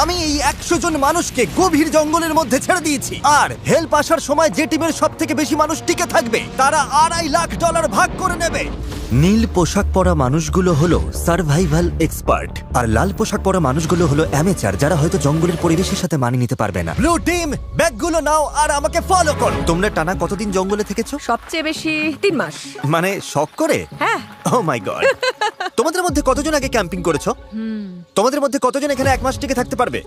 আমি এই 100 জন মানুষকে গভীর জঙ্গলের মধ্যে ছেড়ে দিয়েছি, আর হেল্প আসার সময় যে টিমের সব থেকে বেশি মানুষ টিকে থাকবে তারা $2.5 লাখ ভাগ করে নেবে। নীল পোশাক পরা মানুষগুলো হলো সার্ভাইভাল এক্সপার্ট, আর লাল পোশাক পরা মানুষগুলো হলো অ্যামেচার, যারা হয়তো জঙ্গলের পরিবেশের সাথে মানিয়ে নিতে পারবে না। ব্লু টিম, ব্যাগগুলো নাও আর আমাকে ফলো করো। তোমরা টানা কতদিন জঙ্গলে থেকেছো? সবচেয়ে বেশি 3 মাস। মানে শখ করে? হ্যাঁ। ও মাই গড। তোমাদের মধ্যে কতজন আগে ক্যাম্পিং করেছো? তোমাদের মধ্যে কতজন এখানে 1 মাস টিকে থাকতে পারবে?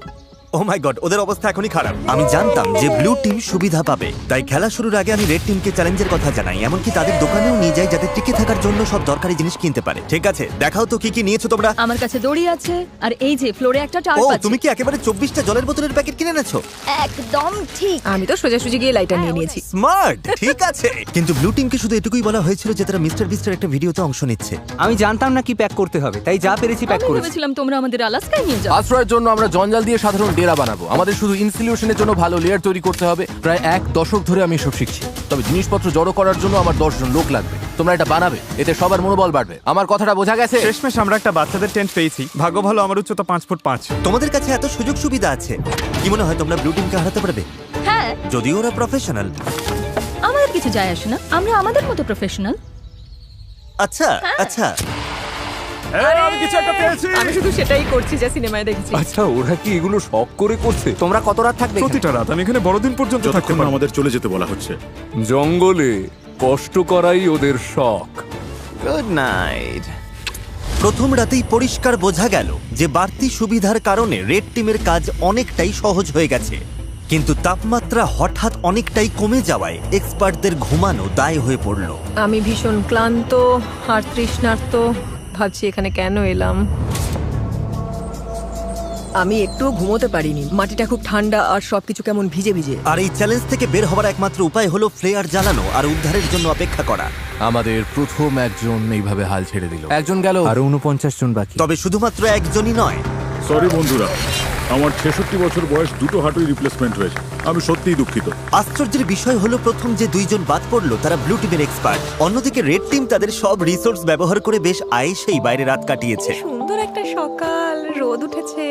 ও মাই গড, ওদের অবস্থা এখনই খারাপ। আমি জানতাম যে ব্লু টিম সুবিধা পাবে, তাই খেলা শুরুর আগে আমি রেড টিমকে চ্যালেঞ্জের কথা জানাই, এমনকি তাদের দোকানেও নিয়ে যাই যাতে টিকে থাকার জন্য সব দরকারি জিনিস কিনতে পারে। ঠিক আছে, দেখাও তো কি কি নিয়েছো তোমরা। আমার কাছে দড়ি আছে, আর এই যে ফ্লোরে একটা টার্প ও, আছে। তুমি কি একেবারে 24টা জলের বোতলের প্যাকেট কিনে এনেছো? একদম ঠিক। আমি তো সোজাসুজি গিয়ে লাইটার নিয়ে নিয়েছি। স্মার্ট, ঠিক আছে। কিন্তু ব্লু টিমকে শুধু এটুকুই বলা হয়েছিল যে তারা মিস্টার বিস্টের একটা ভিডিওতে অংশ নিচ্ছে। আমি জানতাম না কি প্যাক করতে হবে, তাই যা পেরেছি প্যাক আমি করেছি। ভেবেছিলাম তোমরা আমাদের আলাস্কায় নিয়ে যাও। আশ্রয়ের জন্য আমরা জঞ্জাল দিয়ে সাধারণ ডেরা বানাবো। আমাদের শুধু ইনসিলিউশনের জন্য ভালো লেয়ার তৈরি করতে হবে। প্রায় 1 দশক ধরে আমি এসব শিখছি, তবে জিনিসপত্র জড়ো করার জন্য আমার 10 জন লোক লাগবে। তোমরা এটা বানাবে, এতে সবার মনোবল বাড়বে। আমার কথাটা বোঝা গেছে? শেষমেশ আমরা একটা বাচ্চাদের টেন্ট পেয়েছি। ভাগ্য ভালো, আমার উচ্চতা 5 ফুট 5। তোমাদের কাছে এত সুযোগ সুবিধা আছে, কি মনে হয় তোমরা ব্লু টিমকে হারাতে পারবে? হ্যাঁ, যদিও ওরা প্রফেশনাল। আমাদের কিছু যায় আসে না, আমরা আমাদের মতো প্রফেশনাল। আচ্ছা আচ্ছা, আমি কিছু একটা পেয়েছি। আমি শুধু সেটাই করছি যা সিনেমায় দেখেছি। আচ্ছা, ওরা কি এগুলো শখ করে করছে? তোমরা কত রাত থাকবে এখানে? প্রতিটা রাত আমি এখানে বড়দিন পর্যন্ত থাকতে যতক্ষণ না পারবো। আমাদের চলে যেতে বলা হচ্ছে। জঙ্গলে কষ্ট করাই ওদের শখ। Good night. প্রথম রাতেই পরিষ্কার বোঝা গেল যে বাড়তি সুবিধার কারণে রেড টিমের কাজ অনেকটাই সহজ হয়ে গেছে, কিন্তু তাপমাত্রা হঠাৎ অনেকটাই কমে যাওয়ায় এক্সপার্টদের ঘুমানো দায় হয়ে পড়ল। আমি ভীষণ ক্লান্ত আর তৃষ্ণার্ত, ভাবছি এখানে কেন এলাম। আমি একটুও ঘুমোতে পারিনি, মাটিটা খুব ঠান্ডা আর সবকিছু কেমন ভিজে ভিজে। আর এই চ্যালেঞ্জ থেকে বের হওয়ার একমাত্র উপায় হলো ফ্লেয়ার জ্বালানো আর উদ্ধারের জন্য অপেক্ষা করা। আমাদের প্রথম একজন এইভাবে হাল ছেড়ে দিল। একজন গেল। আরো 49 জন বাকি। তবে শুধুমাত্র একজনই নয়। সরি বন্ধুরা, আমার 66 বছর বয়স, দুটো হাঁটুই রিপ্লেসমেন্ট হয়েছে। আমি সত্যিই দুঃখিত। আশ্চর্যের বিষয় হলো প্রথম যে 2 জন বাদ পড়লো তারা ব্লু টিমের এক্সপার্ট। অন্যদিকে রেড টিম তাদের সব রিসোর্স ব্যবহার করে বেশ আয়েশেই বাইরে রাত কাটিয়েছে। সুন্দর একটা সকাল, রোদ উঠেছে।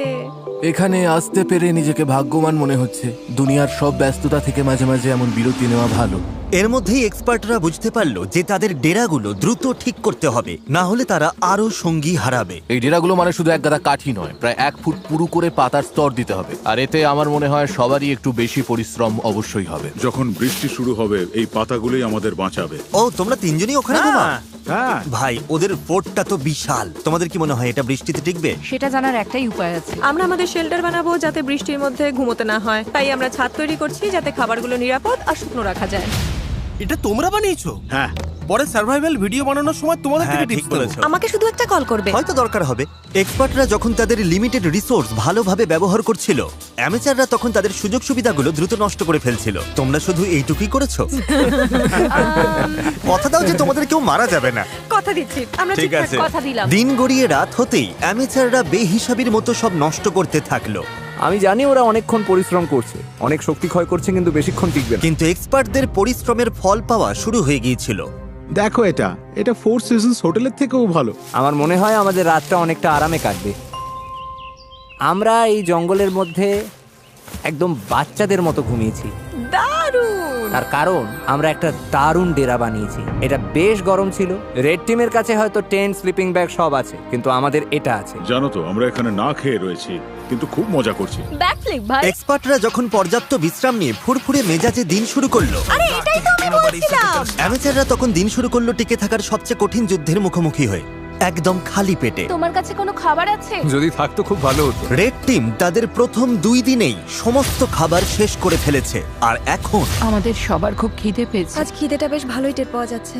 এখানে আসতে পেরে নিজেকে ভাগ্যবান মনে হচ্ছে। দুনিয়ার সব ব্যস্ততা থেকে মাঝে মাঝে এমন বিরতি নেওয়া ভালো। এর মধ্যেই এক্সপার্টরা বুঝতে পারলো যে তাদের ডেরাগুলো দ্রুত ঠিক করতে হবে, না হলে তারা আরো সঙ্গী হারাবে। এই ডেরাগুলো মানে শুধু এক গাদা কাঠি নয়, প্রায় 1 ফুট পুরু করে পাতার স্তর দিতে হবে। আর এতে আমার মনে হয় সবারই একটু বেশি পরিশ্রম অবশ্যই হবে। যখন বৃষ্টি শুরু হবে এই পাতাগুলোই আমাদের বাঁচাবে। ও, তোমরা 3 জনই ওখানে ঘুমাও? হ্যাঁ, ভাই, ওদের ফোর্টটা তো বিশাল। তোমাদের কি মনে হয় এটা বৃষ্টিতে টিকবে? সেটা জানার একটাই উপায় আছে। আমরা আমাদের শেল্টার বানাবো যাতে বৃষ্টির মধ্যে ঘুমোতে না হয়, তাই আমরা ছাদ তৈরি করছি যাতে খাবারগুলো নিরাপদ আর শুকনো রাখা যায়। এটা তোমরা বানিয়েছো? হ্যাঁ। পরে সার্ভাইভাল ভিডিও বানানোর সময় তোমাদের থেকে হ্যাঁ, ঠিক টিপস দেবো। বলেছো। আমাকে শুধু একটা কল করবে। হয়তো দরকার হবে। এক্সপার্টরা যখন তাদের লিমিটেড রিসোর্স ভালোভাবে ব্যবহার করছিল, অ্যামেচাররা তখন তাদের সুযোগ সুবিধাগুলো দ্রুত নষ্ট করে ফেলছিল। তোমরা শুধু এইটুকুই করেছো। কথা দাও যে তোমাদের কেউ মারা যাবে না। কথা দিচ্ছি, আমরা ঠিক ঠিকঠাক আছে। কথা দিলাম। দিন গড়িয়ে রাত হতেই অ্যামেচাররা বেহিসাবির মতো সব নষ্ট করতে থাকলো। আমি জানি ওরা অনেকক্ষণ পরিশ্রম করছে, অনেক শক্তি ক্ষয় করছে, কিন্তু বেশিক্ষণ টিকবে না। কিন্তু এক্সপার্টদের পরিশ্রমের ফল পাওয়া শুরু হয়ে গিয়েছিল। দেখো, এটা 4 সিজনস হোটেলের থেকেও ভালো। আমার মনে হয় আমাদের রাতটা অনেকটা আরামে কাটবে। আমরা এই জঙ্গলের মধ্যে একদম বাচ্চাদের মতো ঘুমিয়েছি। দারুণ। তার কারণ আমরা একটা দারুণ ডেরা বানিয়েছি। এটা বেশ গরম ছিল। রেড টিমের কাছে হয়তো টেন্ট, স্লিপিং ব্যাগ সব আছে, কিন্তু আমাদের এটা আছে। জানো তো, আমরা এখানে না খেয়ে রয়েছি, কিন্তু খুব মজা করছি। ব্যাকফ্লিপ ভাই। এক্সপার্টরা যখন পর্যাপ্ত বিশ্রাম নিয়ে ফুরফুরে মেজাজে দিন শুরু করলো, আরে এটাই তো আমি বলছিলাম। অ্যামেচাররা তখন দিন শুরু করলো টিকে থাকার সবচেয়ে কঠিন যুদ্ধের মুখোমুখি হয়ে, একদম খালি পেটে। তোমার কাছে কোনো খাবার আছে? যদি থাকতো খুব ভালো হতো। রেড টিম তাদের প্রথম 2 দিনেই সমস্ত খাবার শেষ করে ফেলেছে, আর এখন আমাদের সবার খুব খিদে পেয়েছে। আজ খিদেটা বেশ ভালোই টের পাওয়া যাচ্ছে,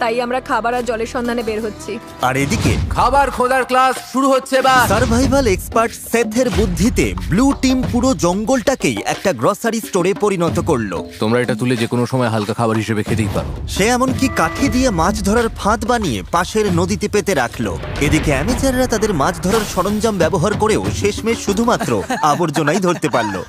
তাই আমরা খাবার আর জলের সন্ধানে বের হচ্ছি। আর এদিকে খাবার খোঁজার ক্লাস শুরু হচ্ছে এবার। সার্ভাইভাল এক্সপার্ট সেথের বুদ্ধিতে ব্লু টিম পুরো জঙ্গলটাকেই একটা গ্রসারি স্টোরে পরিণত করলো। তোমরা এটা তুলে যে কোনো সময় হালকা খাবার হিসেবে খেতেই পারো। সে এমনকি কাঠি দিয়ে মাছ ধরার ফাঁদ বানিয়ে পাশের নদীতে পেতে রাখলো। এদিকে অ্যামেচাররা তাদের মাছ ধরার সরঞ্জাম ব্যবহার করেও শেষমেশ শুধুমাত্র আবর্জনাই ধরতে পারলো।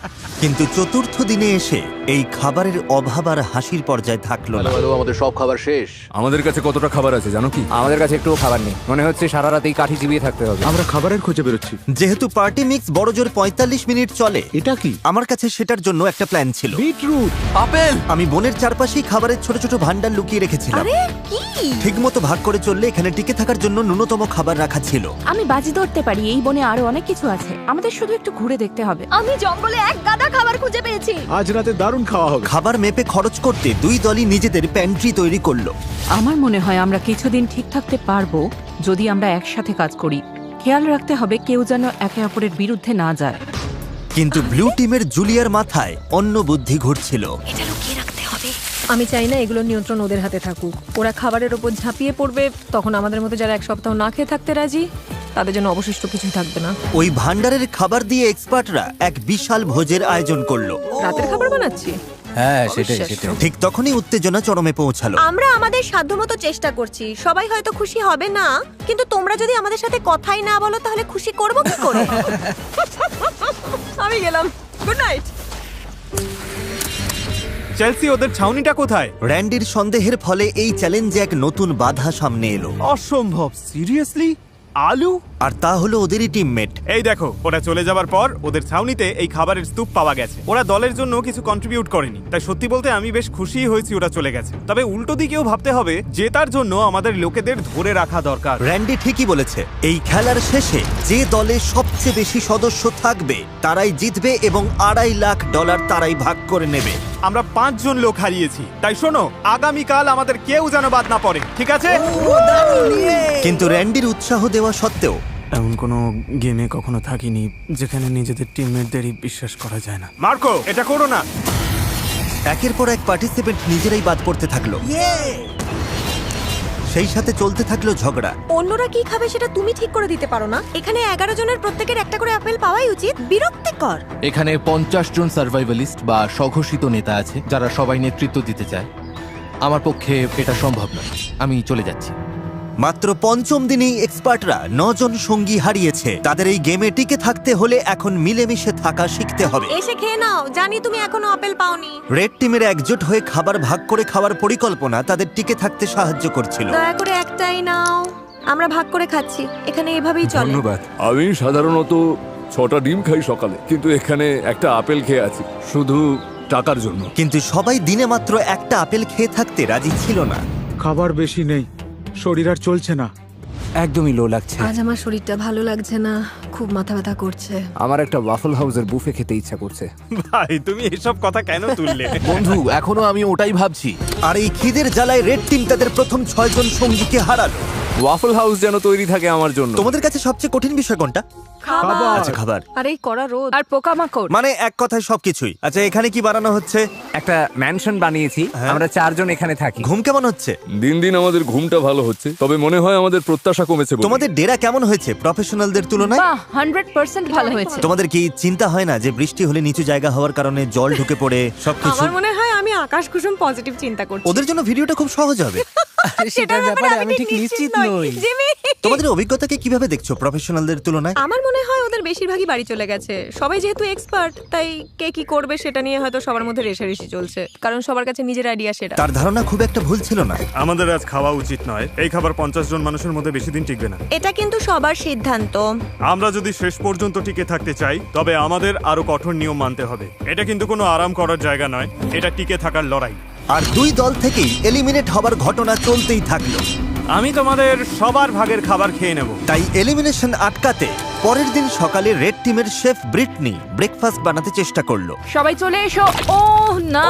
কিন্তু চতুর্থ দিনে এসে এই খাবারের অভাব আর হাসির পর্যায়ে থাকলো না। ভালো, আমাদের সব খাবার শেষ। আমাদের আমাদের কাছে কতটা খাবার আছে জানো কি? আমাদের কাছে একটুও খাবার নেই, মনে হচ্ছে সারা রাতেই কাঠি চিবিয়ে থাকতে হবে। আমরা খাবারের খোঁজে বেরোচ্ছি। যেহেতু পার্টি মিক্স বড়জোর 45 মিনিট চলে, এটা কি? আমার কাছে সেটার জন্য একটা প্ল্যান ছিল। বিটরুট। আপেল। আমি বনের চারপাশেই খাবারের ছোট ছোট ভান্ডার লুকিয়ে রেখেছিলাম। আরে কি? ঠিকমতো ভাগ করে চললে এখানে টিকে থাকার জন্য ন্যূনতম খাবার রাখা ছিল। আমি বাজি ধরতে পারি এই বনে আরো অনেক কিছু আছে, আমাদের শুধু একটু ঘুরে দেখতে হবে। আমি জঙ্গলে এক গাদা খাবার খুঁজে পেয়েছি। আজ রাতে দারুণ খাওয়া হবে। খাবার মেপে খরচ করতে দুই দলই নিজেদের প্যান্ট্রি তৈরি করলো। আমার মনে হয় আমরা কিছুদিন ঠিক থাকতে পারবো যদি আমরা একসাথে কাজ করি। খেয়াল রাখতে হবে কেউ যেন একে অপরের বিরুদ্ধে না যায়। কিন্তু ব্লু টিমের জুলিয়ার মাথায় অন্য বুদ্ধি ঘুরছিল। এটা লুকিয়ে রাখতে হবে। আমি চাই না এগুলোর নিয়ন্ত্রণ ওদের হাতে থাকুক। ওরা খাবারের ওপর ঝাঁপিয়ে পড়বে, তখন আমাদের মতো যারা এক সপ্তাহ না খেয়ে থাকতে রাজি তাদের জন্য অবশিষ্ট কিছুই থাকবে না। ওই ভান্ডারের খাবার দিয়ে এক্সপার্টরা এক বিশাল ভোজের আয়োজন করলো। রাতের খাবার বানাচ্ছি। হ্যাঁ সেটাই অবিশ্বাস্য। সেটাই। ঠিক তখনই উত্তেজনা চরমে পৌঁছালো। আমরা আমাদের সাধ্যমতো চেষ্টা করছি। সবাই হয়তো খুশি হবে না, কিন্তু তোমরা যদি আমাদের সাথে কথাই না বলো তাহলে খুশি করব কি করে? আমি গেলাম, গুড নাইট। চেলসি, ওদের ছাউনিটা কোথায়? র্যান্ডির সন্দেহের ফলে এই চ্যালেঞ্জে এক নতুন বাধা সামনে এলো। অসম্ভব, সিরিয়াসলি? আলু? আর তা হলো ওদেরই টিমমেট। এই দেখো, ওরা চলে যাবার পর ওদের ছাউনিতে এই খাবারের স্তূপ পাওয়া গেছে। ওরা দলের জন্য কিছু কন্ট্রিবিউট করেনি, তাই সত্যি বলতে আমি বেশ খুশিই হয়েছি ওরা চলে গেছে। তবে উল্টো দিকেও ভাবতে হবে, জেতার জন্য আমাদের লোকেদের ধরে রাখা দরকার। র্যান্ডি ঠিকই বলেছে, এই খেলার শেষে যে দলে সবচেয়ে বেশি সদস্য থাকবে তারাই জিতবে এবং $2.5 লাখ তারাই ভাগ করে নেবে। আমরা 5 জন লোক হারিয়েছি, তাই শোনো, আগামীকাল আমাদের কেউ যেন বাদ না পড়ে, ঠিক আছে? কিন্তু র্যান্ডির উৎসাহ দেওয়া সত্ত্বেও এমন কোনো গেমে কখনো থাকিনি যেখানে নিজেদের টিমমেটদেরই বিশ্বাস করা যায় না। মার্কো, এটা করো না। একের পর এক পার্টিসিপেন্ট নিজেরাই বাদ পড়তে থাকলো। সেই সাথে চলতে থাকলো ঝগড়া। অন্যরা কি খাবে সেটা তুমি ঠিক করে দিতে পারো না? এখানে 11 জনের প্রত্যেকের একটা করে আপেল পাওয়াই উচিত। বিরক্তিকর। এখানে 50 জন সার্ভাইভালিস্ট বা স্বঘোষিত নেতা আছে যারা সবাই নেতৃত্ব দিতে চায়। আমার পক্ষে এটা সম্ভব নয়, আমি চলে যাচ্ছি। মাত্র 5ম দিনেই এক্সপার্টরা 9 জন সঙ্গী হারিয়েছে। তাদের এই গেমে টিকে থাকতে হলে এখন মিলেমিশে থাকা শিখতে হবে। এসে খেয়ে নাও, জানি তুমি এখনো আপেল পাওনি। রেড টিমের একজোট হয়ে খাবার ভাগ করে খাওয়ার পরিকল্পনা তাদের টিকে থাকতে সাহায্য করছিল। দয়া করে একটাই নাও, আমরা ভাগ করে খাচ্ছি। এখানে এভাবেই চলে। ধন্যবাদ। আমি সাধারণত 6টা ডিম খাই সকালে, কিন্তু এখানে একটা আপেল খেয়ে আছি শুধু টাকার জন্য। কিন্তু সবাই দিনে মাত্র একটা আপেল খেয়ে থাকতে রাজি ছিল না। খাবার বেশি নেই, শরীর আর চলছে না। একদমই লো লাগছে। আজ আমার শরীরটা ভালো লাগছে না, খুব মাথা ব্যথা করছে। আমার একটা ওয়াফল হাউসের বুফে খেতে ইচ্ছা করছে। ভাই, তুমি এসব কথা কেন তুললে? বন্ধু, এখনো আমি ওটাই ভাবছি। আর এই খিদের জ্বালায় রেড টিম তাদের প্রথম 6 জন সঙ্গীকে হারালো। ওয়াফল হাউস যেন তৈরি থাকে আমার জন্য। তোমাদের কাছে সবচেয়ে কঠিন বিষয় কোনটা? খাবার। আচ্ছা, খাবার। আর এই কড়া রোদ আর পোকামাকড়। মানে এক কথায় সবকিছুই। আচ্ছা, এখানে কি বানানো হচ্ছে? একটা ম্যানশন বানিয়েছি, আমরা 4 জন এখানে থাকি। ঘুম কেমন হচ্ছে? দিন দিন আমাদের ঘুমটা ভালো হচ্ছে, তবে মনে হয় আমাদের প্রত্যাশা কমেছে বলে। তোমাদের ডেরা কেমন হয়েছে প্রফেশনালদের তুলনায়? বাহ, 100% ভালো হয়েছে। তোমাদের কি চিন্তা হয় না যে বৃষ্টি হলে নিচু জায়গা হওয়ার কারণে জল ঢুকে পড়ে সবকিছু? আমার মনে হয় আমি আকাশ কুসুম পজিটিভ চিন্তা করছি। ওদের জন্য ভিডিওটা খুব সহজ হবে। সেটার ব্যাপারে আমি ঠিক নিশ্চিত নই। জিমি, তোমাদের অভিজ্ঞতাকে কিভাবে দেখছো প্রফেশনালদের তুলনায়? আমার মনে হয় ওদের বেশিরভাগই বাড়ি চলে গেছে। সবাই যেহেতু এক্সপার্ট, তাই কে কি করবে সেটা নিয়ে হয়তো সবার মধ্যে রেষারেষি চলছে, কারণ সবার কাছে নিজের আইডিয়া সেটা। তার ধারণা খুব একটা ভুল ছিল না। আমাদের আজ খাওয়া উচিত নয়। এই খাবার 50 জন মানুষের মধ্যে বেশি দিন টিকবে না। এটা কিন্তু সবার সিদ্ধান্ত। আমরা যদি শেষ পর্যন্ত টিকে থাকতে চাই, তবে আমাদের আরো কঠোর নিয়ম মানতে হবে। এটা কিন্তু কোনো আরাম করার জায়গা নয়, এটা টিকে থাকার লড়াই। আর দুই দল থেকেই এলিমিনেট হবার ঘটনা চলতেই থাকলো। আমি তোমাদের সবার ভাগের খাবার খেয়ে নেব। তাই এলিমিনেশন আটকাতে পরের দিন সকালে রেড টিমের শেফ ব্রিটনি ব্রেকফাস্ট বানাতে চেষ্টা করলো। সবাই চলে এসো। ও না,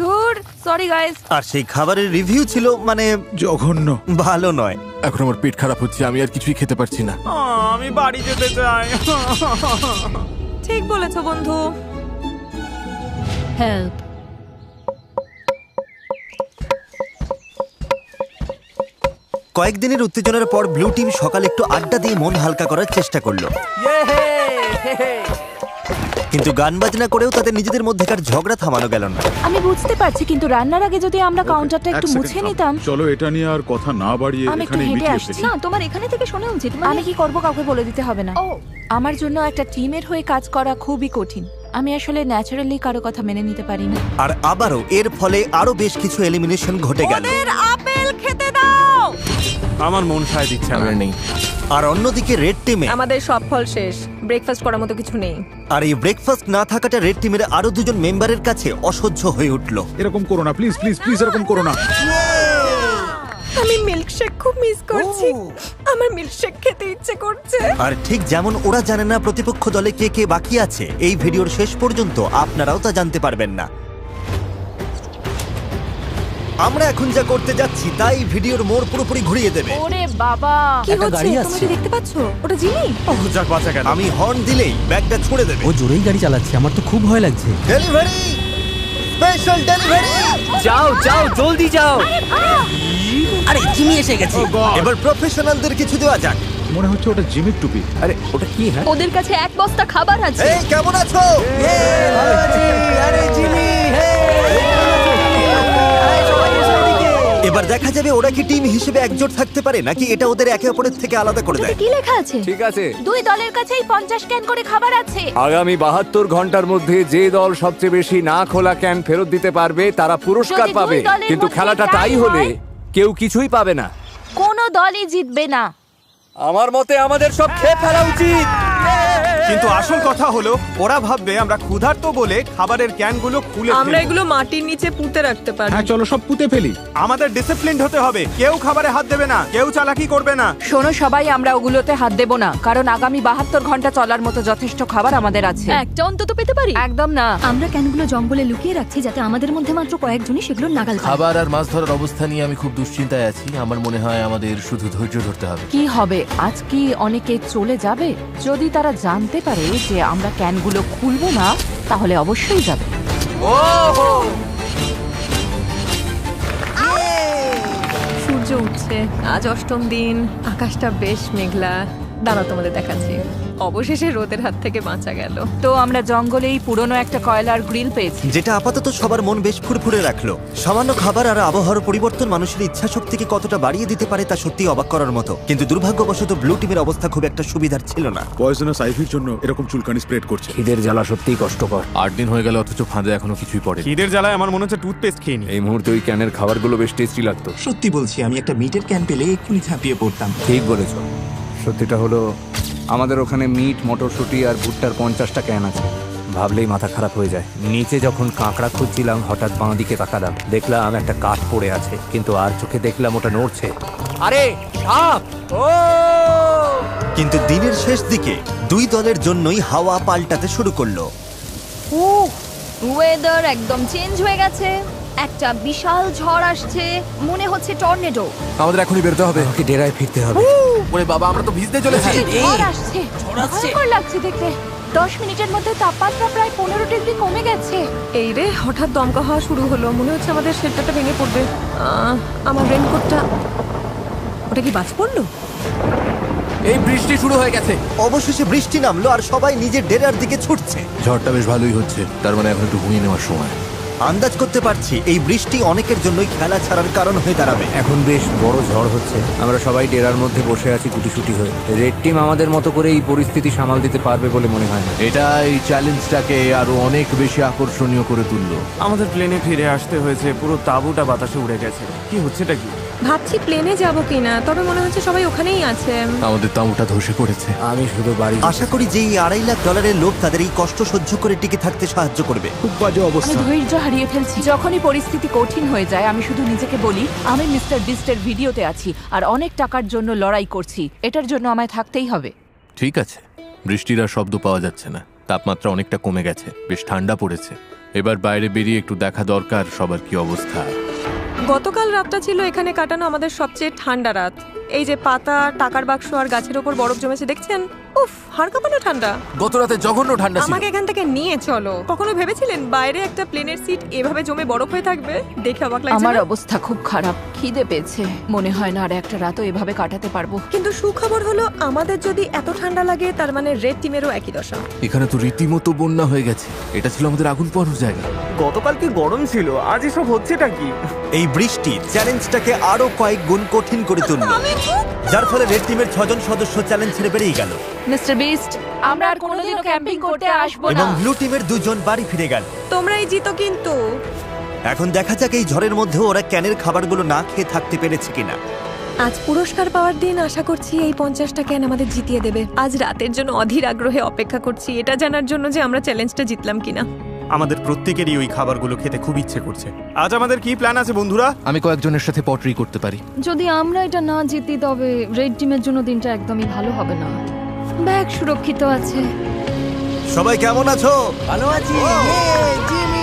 ধুর, সরি গাইস। আর সেই খাবারের রিভিউ ছিল মানে জঘন্য, ভালো নয়। এখন আমার পেট খারাপ হচ্ছে, আমি আর কিছুই খেতে পারছি না। আমি বাড়ি যেতে চাই। ঠিক বলেছো বন্ধু। হেল্প। কয়েকদিনের উত্তেজনার পর ব্লু টিম সকালে একটু আড্ডা দিয়ে মন হালকা করার চেষ্টা করলো। কিন্তু গান বাজনা করেও তাদের নিজেদের মধ্যেকার ঝগড়া থামানো গেল না। আমি বুঝতে পারছি, কিন্তু রান্নার আগে যদি আমরা কাউন্টারটা একটু মুছে নিতাম। চলো এটা নিয়ে আর কথা না বাড়িয়ে আমি একটু এখানে হেঁটে মিটিয়ে আসছি। ফেলি। না, তোমার এখানে থেকে শোনা উচিত। আমি কি করব কাউকে বলে দিতে হবে না। আমার জন্য একটা টিমের হয়ে কাজ করা খুবই কঠিন। আমি আসলে ন্যাচারালি কারো কথা মেনে নিতে পারি না। আর আবারও এর ফলে আরো বেশ কিছু এলিমিনেশন ঘটে গেল। ওদের আপেল মিল খেতে দাও। আমার মন সায় দিচ্ছে না। আমার নেই। আর অন্যদিকে রেড টিমে আমাদের সব ফল শেষ, ব্রেকফাস্ট করার মতো কিছু নেই। আর এই ব্রেকফাস্ট না থাকাটা রেড টিমের আরো দুজন মেম্বারের কাছে অসহ্য হয়ে উঠলো। এরকম করো না প্লিজ প্লিজ প্লিজ, এরকম করো না। আমি মিল্কশেক খুব মিস করছি। আমার মিল্কশেক খেতে ইচ্ছে করছে। আর ঠিক যেমন ওরা জানে না প্রতিপক্ষ দলে কে কে বাকি আছে, এই ভিডিওর শেষ পর্যন্ত আপনারাও তা জানতে পারবেন না। আমরা এখন যা করতে যাচ্ছি তাই ভিডিওর মোড় পুরোপুরি ঘুরিয়ে দেবে। ওরে বাবা, কি হচ্ছে তুমি কি দেখতে পাচ্ছো? ওটা জিমি। ওহ, যাক বাঁচা গেল। আমি হর্ন দিলেই ব্যাগটা ছুঁড়ে দেবে। ও জোরেই গাড়ি চালাচ্ছে, আমার তো খুব ভয় লাগছে। Delivery, special delivery. যাও যাও জলদি যাও। আরে জিমি এসে গেছে। এবার প্রফেশনালদের কিছু দেওয়া যাক। মনে হচ্ছে ওটা জিমির টুপি। আরে ওটা কি? হ্যাঁ ওদের কাছে এক বস্তা খাবার আছে। এই কেমন আছো? আরে জিমি, এবার দেখা যাবে ওরা কি টিম হিসেবে একজোট থাকতে পারে নাকি এটা ওদের একে অপরের থেকে আলাদা করে দেয়। কি লেখা আছে? ঠিক আছে। দুই দলের কাছেই 50 ক্যান করে খাবার আছে। আগামী 72 ঘন্টার মধ্যে যে দল সবচেয়ে বেশি না খোলা ক্যান ফেরত দিতে পারবে তারা পুরস্কার যদি দুই পাবে, দলের কিন্তু মধ্যে খেলাটা tie টাই হলে হয়, কেউ কিছুই পাবে না। কোনো দলই জিতবে না। আমার মতে আমাদের সব খেয়ে ফেলা উচিত। কিন্তু আসল কথা হলো ওরা ভাববে আমরা ক্ষুধার্ত বলে খাবারের ক্যানগুলো খুলে আমরা ফেলবো। এগুলো মাটির নিচে পুঁতে রাখতে পারি। হ্যাঁ চলো সব পুঁতে ফেলি। আমাদের ডিসিপ্লিনড হতে হবে। কেউ খাবারে হাত দেবে না, কেউ চালাকি করবে না। শোনো সবাই, আমরা ওগুলোতে হাত দেব না, কারণ আগামী 72 ঘন্টা চলার মতো যথেষ্ট খাবার আমাদের আছে। একটা অন্তত পেতে পারি। একদম না। আমরা ক্যানগুলো জঙ্গলে লুকিয়ে রাখছি যাতে আমাদের মধ্যে মাত্র কয়েকজনই সেগুলো নাগাল পায়। খাবার আর মাছ ধরার অবস্থা নিয়ে আমি খুব দুশ্চিন্তায় আছি। আমার মনে হয় আমাদের শুধু ধৈর্য ধরতে হবে। কি হবে, আজ কি অনেকে চলে যাবে? যদি তারা জানতে পারে যে আমরা ক্যানগুলো খুলবো না, তাহলে অবশ্যই যাবে। সূর্য উঠছে, আজ অষ্টম দিন, আকাশটা বেশ মেঘলা। দাঁড়াও তোমাদের দেখাচ্ছি। অবশেষে রোদের হাত থেকে বাঁচা গেল। তো আমরা জঙ্গলেই পুরনো একটা কয়লার গ্রিল পেয়েছি, যেটা আপাতত সবার মন বেশ ফুরফুরে রাখলো। সামান্য খাবার আর আবহাওয়ার পরিবর্তন মানুষের ইচ্ছা শক্তিকে কতটা বাড়িয়ে দিতে পারে তা সত্যি অবাক করার মতো। কিন্তু দুর্ভাগ্যবশত ব্লু টিমের অবস্থা খুব একটা সুবিধার ছিল না। পয়জনাস আইভির জন্য এরকম চুলকানি স্প্রেড করছে। খিদের জ্বালা সত্যিই কষ্টকর। 8 দিন হয়ে গেল অথচ ফাঁদে এখনো কিছুই পড়ে। খিদের জ্বালায় আমার মনে হচ্ছে টুথপেস্ট খেয়ে নি। এই মুহূর্তে ওই ক্যানের খাবারগুলো বেশ টেস্টি লাগতো। সত্যি বলছি, আমি একটা মিটের ক্যান পেলে এক্ষুনি ঝাঁপিয়ে পড়তাম। ঠিক বলেছ। সত্যিটা হলো আমাদের ওখানে মিট, মটরশুঁটি আর ভুট্টার 50টা ক্যান আছে। ভাবলেই মাথা খারাপ হয়ে যায়। নিচে যখন কাঁকড়া খুঁজছিলাম হঠাৎ বাঁ দিকে তাকালাম, দেখলাম একটা কাঠ পড়ে আছে, কিন্তু আর চোখে দেখলাম ওটা নড়ছে। আরে সাপ! ও! কিন্তু দিনের শেষ দিকে দুই দলের জন্যই হাওয়া পাল্টাতে শুরু করলো। ওয়েদার একদম চেঞ্জ হয়ে গেছে। একটা বিশাল ঝড় আসছে, মনে হচ্ছে টর্নেডো। আমাদের এখনই বেরোতে হবে। আমাকে ডেরায় ফিরতে হবে। ওরে বাবা, আমরা তো ভিজতে চলেছি। ঝড় আসছে, ভয়ঙ্কর লাগছে দেখতে। 10 মিনিটের মধ্যে তাপমাত্রা প্রায় 15 ডিগ্রি কমে গেছে। এই রে, হঠাৎ দমকা হওয়া শুরু হলো। মনে হচ্ছে আমাদের শেডটা ভেঙে পড়বে। আমার রেনকোটটা, ওটা কি বাজ পড়লো? এই বৃষ্টি শুরু হয়ে গেছে। অবশেষে বৃষ্টি নামলো আর সবাই নিজের ডেরার দিকে ছুটছে। ঝড়টা বেশ ভালোই হচ্ছে, তার মানে এখন একটু ঘুমিয়ে নেওয়ার সময়। আন্দাজ করতে পারছি এই বৃষ্টি অনেকের জন্যই খেলা ছাড়ার কারণ হয়ে দাঁড়াবে। এখন বেশ বড় ঝড় হচ্ছে। আমরা সবাই ডেরার মধ্যে বসে আছি গুটিসুটি হয়ে। রেড টিম আমাদের মতো করে এই পরিস্থিতি সামাল দিতে পারবে বলে মনে হয় না। এটা এই চ্যালেঞ্জটাকে আরো অনেক বেশি আকর্ষণীয় করে তুললো। আমাদের প্লেনে ফিরে আসতে হয়েছে, পুরো তাঁবুটা বাতাসে উড়ে গেছে। কি হচ্ছেটা কি? ভাবছি প্লেনে যাব কিনা, তবে মনে হচ্ছে সবাই ওখানেই আছে। আমাদের তাঁবুটা ধসে পড়েছে। আমি শুধু বাড়ি আশা করি যে এই $2.5 লাখ লোক তাদের এই কষ্ট সহ্য করে টিকে থাকতে সাহায্য করবে। খুব বাজে আমি অবস্থা। ধৈর্য হারিয়ে ফেলছি। যখনই পরিস্থিতি কঠিন হয়ে যায়, আমি শুধু নিজেকে বলি আমি মিস্টার বিস্টের ভিডিওতে আছি আর অনেক টাকার জন্য লড়াই করছি। এটার জন্য আমায় থাকতেই হবে। ঠিক আছে, বৃষ্টির আর শব্দ পাওয়া যাচ্ছে না, তাপমাত্রা অনেকটা কমে গেছে, বেশ ঠান্ডা পড়েছে। এবার বাইরে বেরিয়ে একটু দেখা দরকার সবার কি অবস্থা। গতকাল রাতটা ছিল এখানে কাটানো আমাদের সবচেয়ে ঠান্ডা রাত। এই যে পাতা, টাকার বাক্স আর গাছের ওপর বরফ জমেছে দেখছেন? উফ, হাড় কাঁপানো ঠান্ডা। গত রাতে জঘন্য ঠান্ডা ছিল। আমাকে এখান থেকে নিয়ে চলো। কখনো ভেবেছিলেন বাইরে একটা প্লেনের সিট এভাবে জমে বরফ হয়ে থাকবে? দেখে অবাক লাগছে আমার না? অবস্থা খুব খারাপ, খিদে পেয়েছে। মনে হয় না আর একটা রাতও এভাবে কাটাতে পারবো। কিন্তু সুখবর হলো আমাদের যদি এত ঠান্ডা লাগে তার মানে রেড টিমেরও একই দশা। এখানে তো রীতিমতো বন্যা হয়ে গেছে। এটা ছিল আমাদের আগুন পোহানোর জায়গা। গতকাল কি গরম ছিল, আজ এসব হচ্ছেটা কি? এই বৃষ্টি চ্যালেঞ্জটাকে আরো কয়েক গুণ কঠিন করে তুললো, যার ফলে রেড টিমের 6 জন সদস্য চ্যালেঞ্জ ছেড়ে বেরিয়ে গেল মিস্টার বিস্ট, আমরা আর কোনোদিনও ক্যাম্পিং করতে আসবো না। এবং ব্লু টিমের 2 জন বাড়ি ফিরে গেল। তোমরাই জিতো কিন্তু। এখন দেখা যাক এই ঝড়ের মধ্যে ওরা ক্যানের খাবারগুলো না খেয়ে থাকতে পেরেছে কিনা। আজ পুরস্কার পাওয়ার দিন, আশা করছি এই 50টা ক্যান আমাদের জিতিয়ে দেবে। আজ রাতের জন্য অধীর আগ্রহে অপেক্ষা করছি, এটা জানার জন্য যে আমরা চ্যালেঞ্জটা জিতলাম কিনা। আমাদের প্রত্যেকেরই ওই খাবারগুলো খেতে খুব ইচ্ছে করছে। আজ আমাদের কি প্ল্যান আছে বন্ধুরা? আমি কয়েকজনের সাথে পটরি করতে পারি। যদি আমরা এটা না জিতি তবে রেড টিমের জন্য দিনটা একদমই ভালো হবে না। ব্যাগ সুরক্ষিত আছে। সবাই কেমন আছো? ভালো আছি।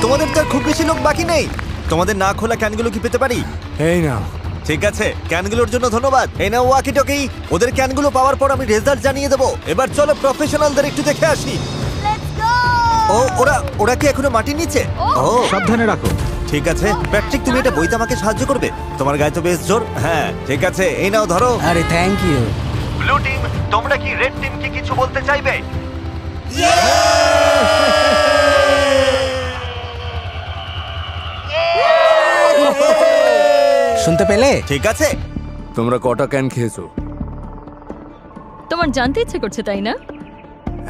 তোমাদের তো আর খুব বেশি লোক বাকি নেই। তোমাদের না খোলা ক্যানগুলো কি পেতে পারি? এই না, ঠিক আছে, ক্যানগুলোর জন্য ধন্যবাদ। এই নাও ওয়াকি টকি। ওদের ক্যানগুলো পাওয়ার পর আমি রেজাল্ট জানিয়ে দেবো। এবার চলো প্রফেশনালদের একটু দেখে আসি। ও ওরা কি এখনো মাটির নিচে? ও সাবধানে রাখো। ঠিক আছে প্যাট্রিক, তুমি এটা বইতে আমাকে সাহায্য করবে? তোমার গায়ে তো বেশ জোর। হ্যাঁ ঠিক আছে, এই নাও ধরো। আরে থ্যাংক ইউ। ব্লু টিম, তোমরা কি রেড টিমকে কিছু বলতে চাইবে? শুনতে পেলে? ঠিক আছে। তোমরা কটা ক্যান খেয়েছো? তোমার জানতে ইচ্ছে করছে তাই না?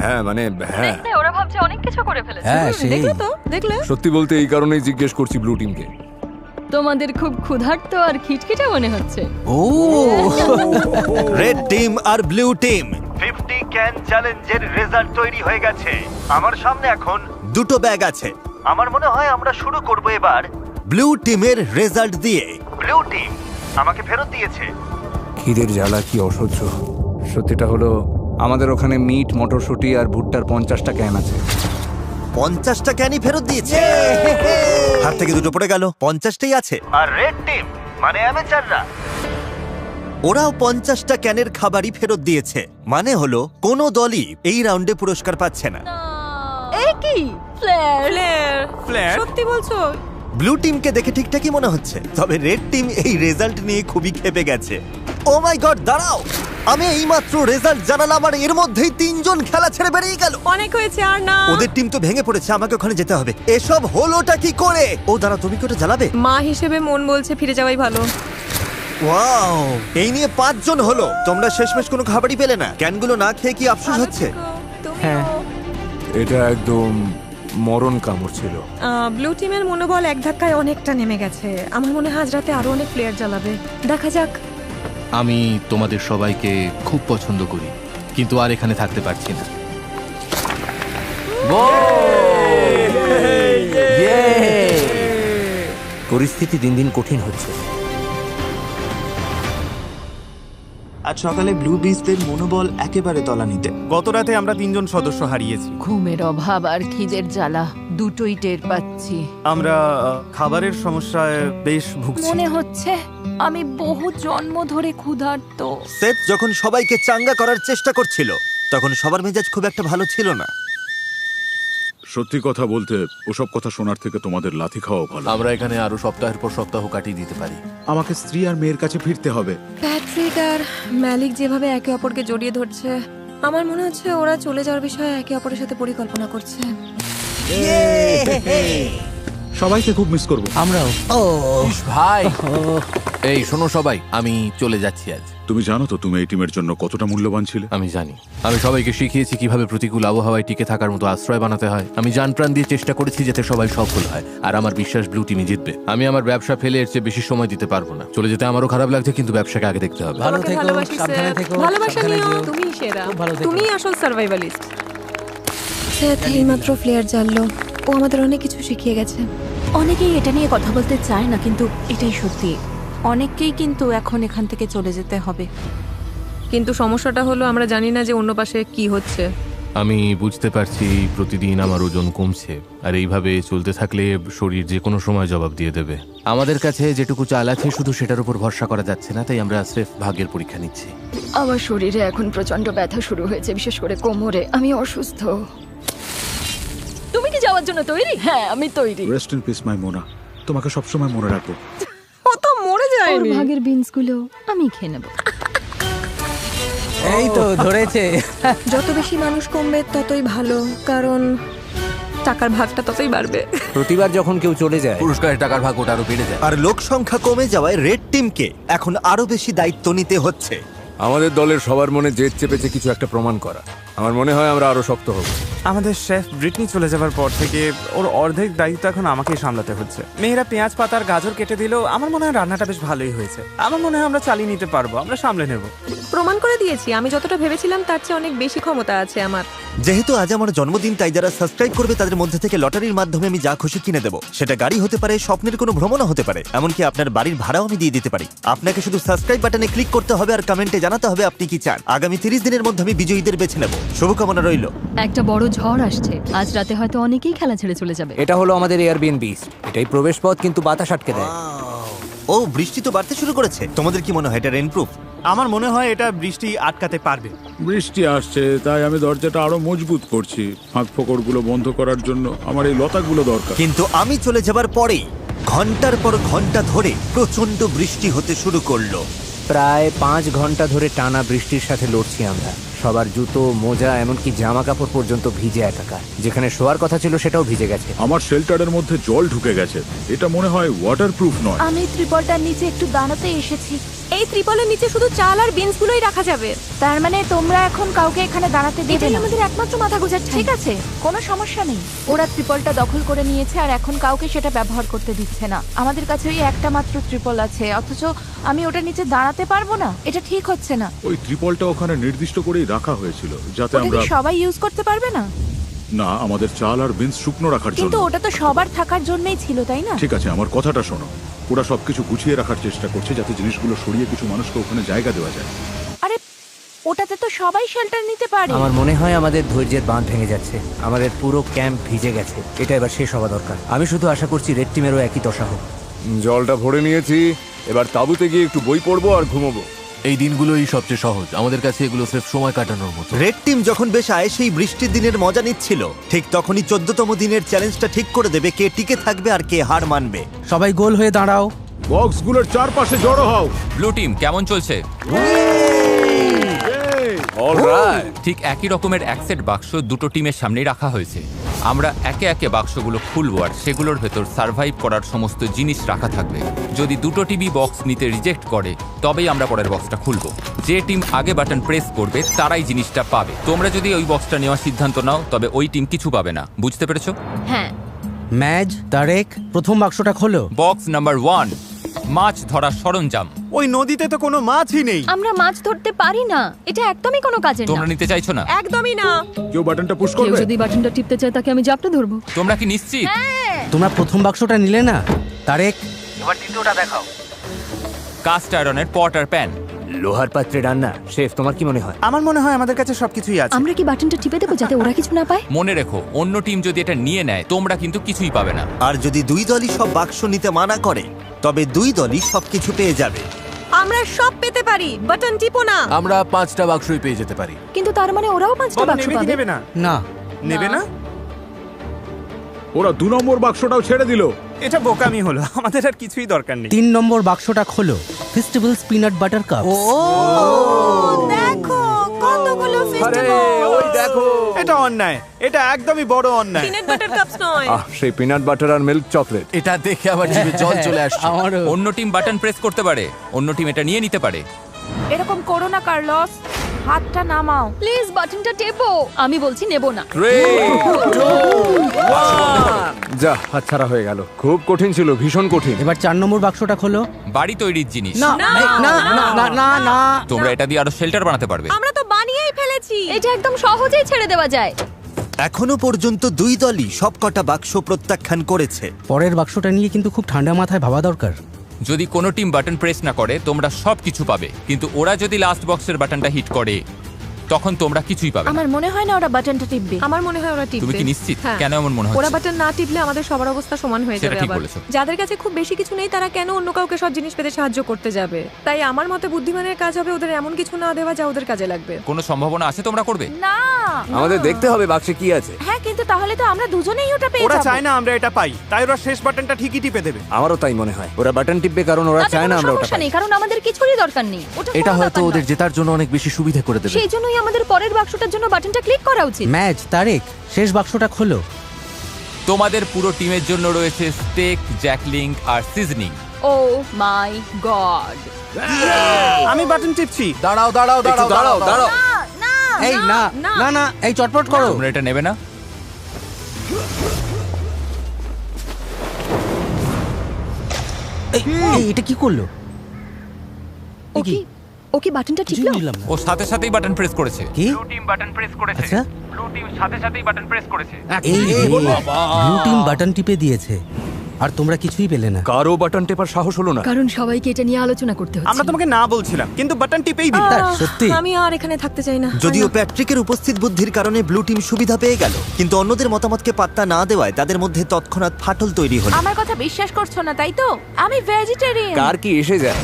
হ্যাঁ মানে হ্যাঁ, ওরা ভাবছে অনেক কিছু করে ফেলেছে। হ্যাঁ সেই। দেখলে তো, দেখলে? সত্যি বলতে এই কারণেই জিজ্ঞেস করছি ব্লু টিমকে। তোমাদের খুব ক্ষুধার্ত আর খিটখিটে মনে হচ্ছে। ও রেড টিম আর ব্লু টিম 50 ক্যান চ্যালেঞ্জের রেজাল্ট তৈরি হয়ে গেছে। আমার সামনে এখন দুটো ব্যাগ আছে। আমার মনে হয় আমরা শুরু করব এবার ব্লু টিমের রেজাল্ট দিয়ে। ব্লু টিম আমাকে ফেরত দিয়েছে। খিদের জ্বালা কি অসহ্য। সত্যিটা হলো আমাদের ওখানে মিট, মটরশুঁটি আর ভুট্টার 50টা ক্যান আছে। 50টা ক্যানই ফেরত দিয়েছে। হাত থেকে দুটো পড়ে গেল, 50টাই আছে। আর রেড টিম মানে অ্যামেচাররা, ওরাও 50টা ক্যানের খাবারই ফেরত দিয়েছে। মানে হলো কোনো দলই এই রাউন্ডে পুরস্কার পাচ্ছে না। এই কি ফ্ল্যাট? সত্যি বলছো? ব্লু টিমকে দেখে ঠিকঠাকই মনে হচ্ছে, তবে রেড টিম এই রেজাল্ট নিয়ে খুবই ক্ষেপে গেছে। ও মাই গড, দাঁড়াও, আমি এইমাত্র রেজাল্ট জানালাম আর এর মধ্যেই 3 জন খেলা ছেড়ে বেরিয়ে গেল। অনেক হয়েছে, আর না। ওদের টিম তো ভেঙে পড়েছে, আমাকে ওখানে যেতে হবে। এসব হলোটা কি করে? ও দাঁড়া, তুমি কি ওটা জ্বালাবে? মা হিসেবে মন বলছে ফিরে যাওয়াই ভালো। ওয়াও, এই নিয়ে 5 জন হলো। তোমরা শেষমেশ কোনো খাবারই পেলে না। ক্যানগুলো না খেয়ে কি আফসোস হচ্ছে? হ্যাঁ, এটা একদম মরণ কামড় ছিল। ব্লু টিমের মনোবল এক ধাক্কায় অনেকটা নেমে গেছে। আমার মনে হয় আজ রাতে আরো অনেক প্লেয়ার জ্বালাবে। দেখা যাক। আমি তোমাদের সবাইকে খুব পছন্দ করি, কিন্তু আর এখানে থাকতে পারছি না। পরিস্থিতি দিন দিন কঠিন হচ্ছে। আজ সকালে ব্লু বিস্টদের মনোবল একেবারে তলানিতে। গত রাতে আমরা 3 জন সদস্য হারিয়েছি। ঘুমের অভাব আর খিদের জ্বালা দুটোই টের পাচ্ছি। আমরা খাবারের সমস্যায় বেশ ভুগছি। মনে হচ্ছে আমি বহু জন্ম ধরে ক্ষুধার্ত। সেথ যখন সবাইকে চাঙ্গা করার চেষ্টা করছিল, তখন সবার মেজাজ খুব একটা ভালো ছিল না। সত্যি কথা বলতে ওসব কথা শোনার থেকে তোমাদের লাথি খাওয়া ভালো। আমরা এখানে আরো সপ্তাহের পর সপ্তাহ কাটিয়ে দিতে পারি। আমাকে স্ত্রী আর মেয়ের কাছে ফিরতে হবে। প্যাট্রিক আর ম্যালিক যেভাবে একে অপরকে জড়িয়ে ধরছে, আমার মনে হচ্ছে ওরা চলে যাওয়ার বিষয়ে একে অপরের সাথে পরিকল্পনা করছে। সবাইকে খুব মিস করব। আমরাও। ইস ভাই, এই শোনো সবাই, আমি চলে যাচ্ছি আজ। তুমি জানো তো তুমি এই টিমের জন্য কতটা মূল্যবান ছিলে? আমি জানি। আমি সবাইকে শিখিয়েছি কিভাবে প্রতিকূল আবহাওয়ায় টিকে থাকার মতো আশ্রয় বানাতে হয়। আমি জান প্রাণ দিয়ে চেষ্টা করেছি যাতে সবাই সফল হয়, আর আমার বিশ্বাস ব্লু টিমই জিতবে। আমি আমার ব্যবসা ফেলে এর চেয়ে বেশি সময় দিতে পারবো না। চলে যেতে আমারও খারাপ লাগছে, কিন্তু ব্যবসাকে আগে দেখতে হবে। ভালো তোমাকে থেকো, ভালোবাসি, সাবধানে সেথ। থেকো, ভালোবাসা সাবধানে নিও, যেও। তুমিই সেরা। খুব ভালো থেকো। তুমিই আসল সার্ভাইভালিস্ট। সেথ এইমাত্র প্লেয়ার জানলো, ও আমাদের অনেক কিছু শিখিয়ে গেছে। অনেকেই এটা নিয়ে কথা বলতে চায় না, কিন্তু এটাই সত্যি। অনেককেই কিন্তু এখন এখান থেকে চলে যেতে হবে। কিন্তু সমস্যাটা হলো আমরা জানি না যে অন্য পাশে কি হচ্ছে। আমি বুঝতে পারছি প্রতিদিন আমার ওজন কমছে, আর এইভাবে চলতে থাকলে শরীর যে কোনো সময় জবাব দিয়ে দেবে। আমাদের কাছে যেটুকু চাল আছে শুধু সেটার উপর ভরসা করা যাচ্ছে না, তাই আমরা স্রেফ ভাগ্যের পরীক্ষা নিচ্ছি। আমার শরীরে এখন প্রচন্ড ব্যথা শুরু হয়েছে, বিশেষ করে কোমরে। আমি অসুস্থ। তুমি কি যাওয়ার জন্য তৈরি? হ্যাঁ, আমি তৈরি। রেস্ট ইন পিস মাই মোনা। তোমাকে সবসময় মনে রাখবো। ও তো মরে ওর যায়নি। ভাগের বিনস গুলো আমি খেয়ে নেব। এই তো ধরেছে। যত বেশি মানুষ কমবে ততই ভালো, কারণ টাকার ভাগটা ততই বাড়বে। প্রতিবার যখন কেউ চলে যায়, পুরস্কারের টাকার ভাগ ওটা আরো বেড়ে যায়। আর লোক সংখ্যা কমে যাওয়ায় রেড টিমকে এখন আরো বেশি দায়িত্ব নিতে হচ্ছে। আমাদের দলের সবার মনে জেদ চেপেছে কিছু একটা প্রমাণ করা। আমার মনে হয় আমরা আরো শক্ত হব। আমাদের শেফ ব্রিটনি চলে যাবার পর থেকে ওর অর্ধেক দায়িত্ব এখন আমাকেই সামলাতে হচ্ছে। মেয়েরা পেঁয়াজ পাতার গাজর কেটে দিলেও আমার মনে হয় রান্নাটা বেশ ভালোই হয়েছে। আমার মনে হয় আমরা চালিয়ে নিতে পারবো, আমরা সামলে নেব। প্রমাণ করে দিয়েছি আমি যতটা ভেবেছিলাম তার চেয়ে অনেক বেশি ক্ষমতা আছে আমার। যেহেতু আজ আমার জন্মদিন, তাই যারা সাবস্ক্রাইব করবে তাদের মধ্যে থেকে লটারির মাধ্যমে আমি যা খুশি কিনে দেবো। সেটা গাড়ি হতে পারে, স্বপ্নের কোনো ভ্রমণও হতে পারে, এমনকি আপনার বাড়ির ভাড়াও আমি দিয়ে দিতে পারি। আপনাকে শুধু সাবস্ক্রাইব বাটনে ক্লিক করতে হবে আর কমেন্টে জানাতে হবে আপনি কি চান। আগামী 30 দিনের মধ্যে আমি বিজয়ীদের বেছে নেব। শুভকামনা রইল। একটা বড় ঝড় আসছে, আজ রাতে হয়তো অনেকেই খেলা ছেড়ে চলে যাবে। এটা হলো আমাদের এয়ারবিএনবি। এটাই প্রবেশ পথ, কিন্তু বাতাস আটকে দেয়। ও, বৃষ্টি তো বাড়তে শুরু করেছে। তোমাদের কি মনে হয় এটা রেইনপ্রুফ? আমার মনে হয় এটা বৃষ্টি আটকাতে পারবে। বৃষ্টি আসছে, তাই আমি দরজাটা আরো মজবুত করছি। ফাঁক ফোকরগুলো বন্ধ করার জন্য আমার এই লতাগুলো দরকার। কিন্তু আমি চলে যাবার পরেই ঘন্টার পর ঘন্টা ধরে প্রচন্ড বৃষ্টি হতে শুরু করলো। প্রায় 5 ঘন্টা ধরে টানা বৃষ্টির সাথে লড়ছি আমরা। সবার জুতো, মোজা, এমনকি জামা কাপড় পর্যন্ত ভিজে একাকার। যেখানে শোয়ার কথা ছিল সেটাও ভিজে গেছে। আমার শেল্টারের মধ্যে জল ঢুকে গেছে। এটা মনে হয় ওয়াটারপ্রুফ নয়। আমি ত্রিপলটার নিচে একটু দাঁড়াতে এসেছি। এই ত্রিপলের নিচে শুধু চাল আর বিনস গুলোই রাখা যাবে। তার মানে তোমরা এখন কাউকে এখানে দাঁড়াতে দেবে এটাই না? আমাদের একমাত্র মাথা গোজার ঠিক আছে, কোনো সমস্যা নেই। ওরা ত্রিপলটা দখল করে নিয়েছে আর এখন কাউকে সেটা ব্যবহার করতে দিচ্ছে না। আমাদের কাছে ওই একটা মাত্র ত্রিপল আছে, অথচ আমি ওটার নিচে দাঁড়াতে পারবো না। এটা ঠিক হচ্ছে না। ওই ত্রিপলটা ওখানে নির্দিষ্ট করেই রাখা হয়েছিল যাতে ওটা আমরা কি সবাই ইউজ করতে পারবে না? না, আমাদের চাল আর বিনস শুকনো রাখার জন্য। কিন্তু ওটা তো সবার থাকার জন্যই ছিল, তাই না? ঠিক আছে, আমার কথাটা শোনো। ওরা সবকিছু গুছিয়ে রাখার চেষ্টা করছে যাতে জিনিসগুলো সরিয়ে কিছু মানুষকে ওখানে জায়গা দেওয়া যায়। আরে ওটাতে তো সবাই শেল্টার নিতে পারে। আমার মনে হয় আমাদের ধৈর্যের বাঁধ ভেঙে যাচ্ছে। আমাদের পুরো ক্যাম্প ভিজে গেছে। এটা এবার শেষ হওয়া দরকার। আমি শুধু আশা করছি রেড টিমেরও একই দশা হোক। জলটা ভরে নিয়েছি, এবার তাঁবুতে গিয়ে একটু বই পড়বো আর ঘুমোবো। এই দিনগুলোই সবচেয়ে সহজ আমাদের কাছে, এগুলো সির্ফ সময় কাটানোর মতো। রেড টিম যখন বেশ আয়েসেই বৃষ্টির দিনের মজা নিচ্ছিল, ঠিক তখনই 14তম দিনের চ্যালেঞ্জটা ঠিক করে দেবে কে টিকে থাকবে আর কে হার মানবে। সবাই গোল হয়ে দাঁড়াও। বক্সগুলোর চারপাশে জড়ো হও। ব্লু টিম কেমন চলছে? অলরাইট। ঠিক একই রকমের এক সেট বাক্স দুটো টিমের সামনেই রাখা হয়েছে। আমরা একে একে বাক্সগুলো খুলবো আর সেগুলোর ভেতর সার্ভাইভ করার সমস্ত জিনিস রাখা থাকবে। যদি দুটো টিমই বক্স নিতে রিজেক্ট করে তবেই আমরা পরের বক্সটা খুলবো। যে টিম আগে বাটন প্রেস করবে তারাই জিনিসটা পাবে। তোমরা যদি ওই বক্সটা নেওয়ার সিদ্ধান্ত নাও তবে ওই টিম কিছু পাবে না। বুঝতে পেরেছো? হ্যাঁ। ম্যাজ, তারেক, প্রথম বাক্সটা খোলো। বক্স নাম্বার 1, মাছ ধরার সরঞ্জাম। ওই নদীতে তো কোনো মাছই নেই। আমরা মাছ ধরতে পারি না, এটা একদমই কোনো কাজের না। তোমরা নিতে চাইছো না? একদমই না। কেউ বাটনটা পুশ কেউ করবে? যদি বাটনটা টিপতে চায় তাকে আমি জাপটে ধরবো। তোমরা কি নিশ্চিত? তোমরা প্রথম বাক্সটা নিলে না? তারেক, এবার দ্বিতীয়টা দেখাও। কাস্ট আয়রনের পট আর প্যান। লোহার পাত্রে রান্না। শেফ, তোমার কি মনে হয়? আমার মনে হয় আমাদের কাছে সবকিছুই আছে। আমরা কি বাটনটা টিপে দেবো যাতে ওরা কিছু না পায়? মনে রেখো, অন্য টিম যদি এটা নিয়ে নেয় তোমরা কিন্তু কিছুই পাবে না। আর যদি দুই দলই সব বাক্স নিতে মানা করে তবে দুই দলই সবকিছু পেয়ে যাবে। আমরা সব পেতে পারি, বাটন টিপো না। আমরা 5টা বাক্সই পেয়ে যেতে পারি। কিন্তু তার মানে ওরাও 5টা বাক্স নেবে কি পাবে। নেবে না? না। নেবে না? ওরা 2 নম্বর বাক্সটাও ছেড়ে দিল। এটা বোকামি হলো, আমাদের আর কিছুই দরকার নেই। 3 নম্বর বাক্সটা খোলো। Festivals peanut butter cup. দেখো কতগুলো ফেস্টিভ্যাল। ওই দেখো, এটা অন্যায়, এটা একদমই বড় অন্যায়। পিনাট বাটার কাপস নয়। সেই পিনাট বাটার আর মিল্ক চকলেট। এটা দেখে আমার জিভে জল চলে আসছে। অন্য টিম বাটন প্রেস করতে পারে, অন্য টিম এটা নিয়ে নিতে পারে। এরকম করো না কার্লস, হাতটা নামাও। প্লিজ বাটনটা টেপো। আমি বলছি নেব না। যা, হাতছাড়া হয়ে গেল। খুব কঠিন ছিল, ভীষণ কঠিন। এবার 4 নম্বর বাক্সটা খোলো। বাড়ি তৈরির জিনিস। না না না না না। তোমরা এটা দিয়ে আরো শেল্টার বানাতে পারবে। আমরা তো বানিয়েই ফেলেছি। এটা একদম সহজেই ছেড়ে দেওয়া যায়। এখনো পর্যন্ত দুই দলই সবকটা বাক্স প্রত্যাখ্যান করেছে। পরের বাক্সটা নিয়ে কিন্তু খুব ঠান্ডা মাথায় ভাবা দরকার। যদি কোনো টিম বাটন প্রেস না করে তোমরা সব কিছু পাবে, কিন্তু ওরা যদি লাস্ট বক্সের বাটনটা হিট করে তখন তোমরা কিছুই পাবে না। আমার মনে হয় না ওরা বাটনটা টিপবে। আমার মনে হয় ওরা টিপবে। তুমি কি নিশ্চিত? হ্যাঁ। কেন এমন মনে ওরা হচ্ছে? বাটন না টিপলে আমাদের সবার অবস্থা সমান হয়ে সেটা যাবে। ঠিক আবার বলেছো। যাদের কাছে খুব বেশি কিছু নেই তারা কেন অন্য কাউকে সব জিনিস পেতে সাহায্য করতে যাবে? তাই আমার মতে বুদ্ধিমানের কাজ হবে ওদের এমন কিছু না দেওয়া যা ওদের কাজে লাগবে। কোনো সম্ভাবনা আছে তোমরা করবে? না। আমাদের দেখতে হবে বাক্সে কি আছে। হ্যাঁ, কিন্তু তাহলে তো আমরা দুজনেই ওটা পেয়ে ওরা যাবো। চায় না আমরা এটা পাই, তাই ওরা শেষ বাটনটা ঠিকই টিপে দেবে। আমারও তাই মনে হয়। ওরা বাটন টিপবে কারণ ওরা তাতে চায় না কোনো আমরা ওটা সমস্যা পাই। নেই, কারণ আমাদের কিছুরই দরকার নেই। এটা হয়তো ওদের জেতার জন্য অনেক বেশি সুবিধা করে দেবে। সেই জন্যই আমাদের পরের বাক্সটার জন্য বাটনটা ক্লিক করা উচিত। ম্যাজ, তারেক, শেষ বাক্সটা খোলো। তোমাদের পুরো টিমের জন্য রয়েছে স্টেক, জ্যাকলিং আর সিজনিং। ও মাই গড। আমি বাটন টিপছি। দাঁড়াও দাঁড়াও দাঁড়াও দাঁড়াও দাঁড়াও। না, এই না না না এই চটপট করো। তোমরা এটা নেবে না? এই এটা কি করলো? ও কি বাটনটা টিপলো? ও সাথে সাথেই বাটন প্রেস করেছে। কি? ব্লু টিম বাটন প্রেস করেছে। আচ্ছা, ব্লু টিম সাথে সাথেই বাটন প্রেস করেছে। এই ব্লু টিম বাটন টিপে দিয়েছে আর তোমরা কিছুই পেলে না। কারো বাটন টেপার সাহস হলো না। কারণ সবাইকে এটা নিয়ে আলোচনা করতে হচ্ছে। আমরা তোমাকে না বলছিলাম, কিন্তু বাটন টিপেই দিল। সত্যি আমি আর এখানে থাকতে চাই না। যদিও প্যাট্রিকের উপস্থিত বুদ্ধির কারণে ব্লু টিম সুবিধা পেয়ে গেল, কিন্তু অন্যদের মতামতকে পাত্তা না দেওয়ায় তাদের মধ্যে তৎক্ষণাৎ ফাটল তৈরি হলো। আমার কথা বিশ্বাস করছো না তাই তো? আমি ভেজিটেরিয়ান। কার কি এসে যায়?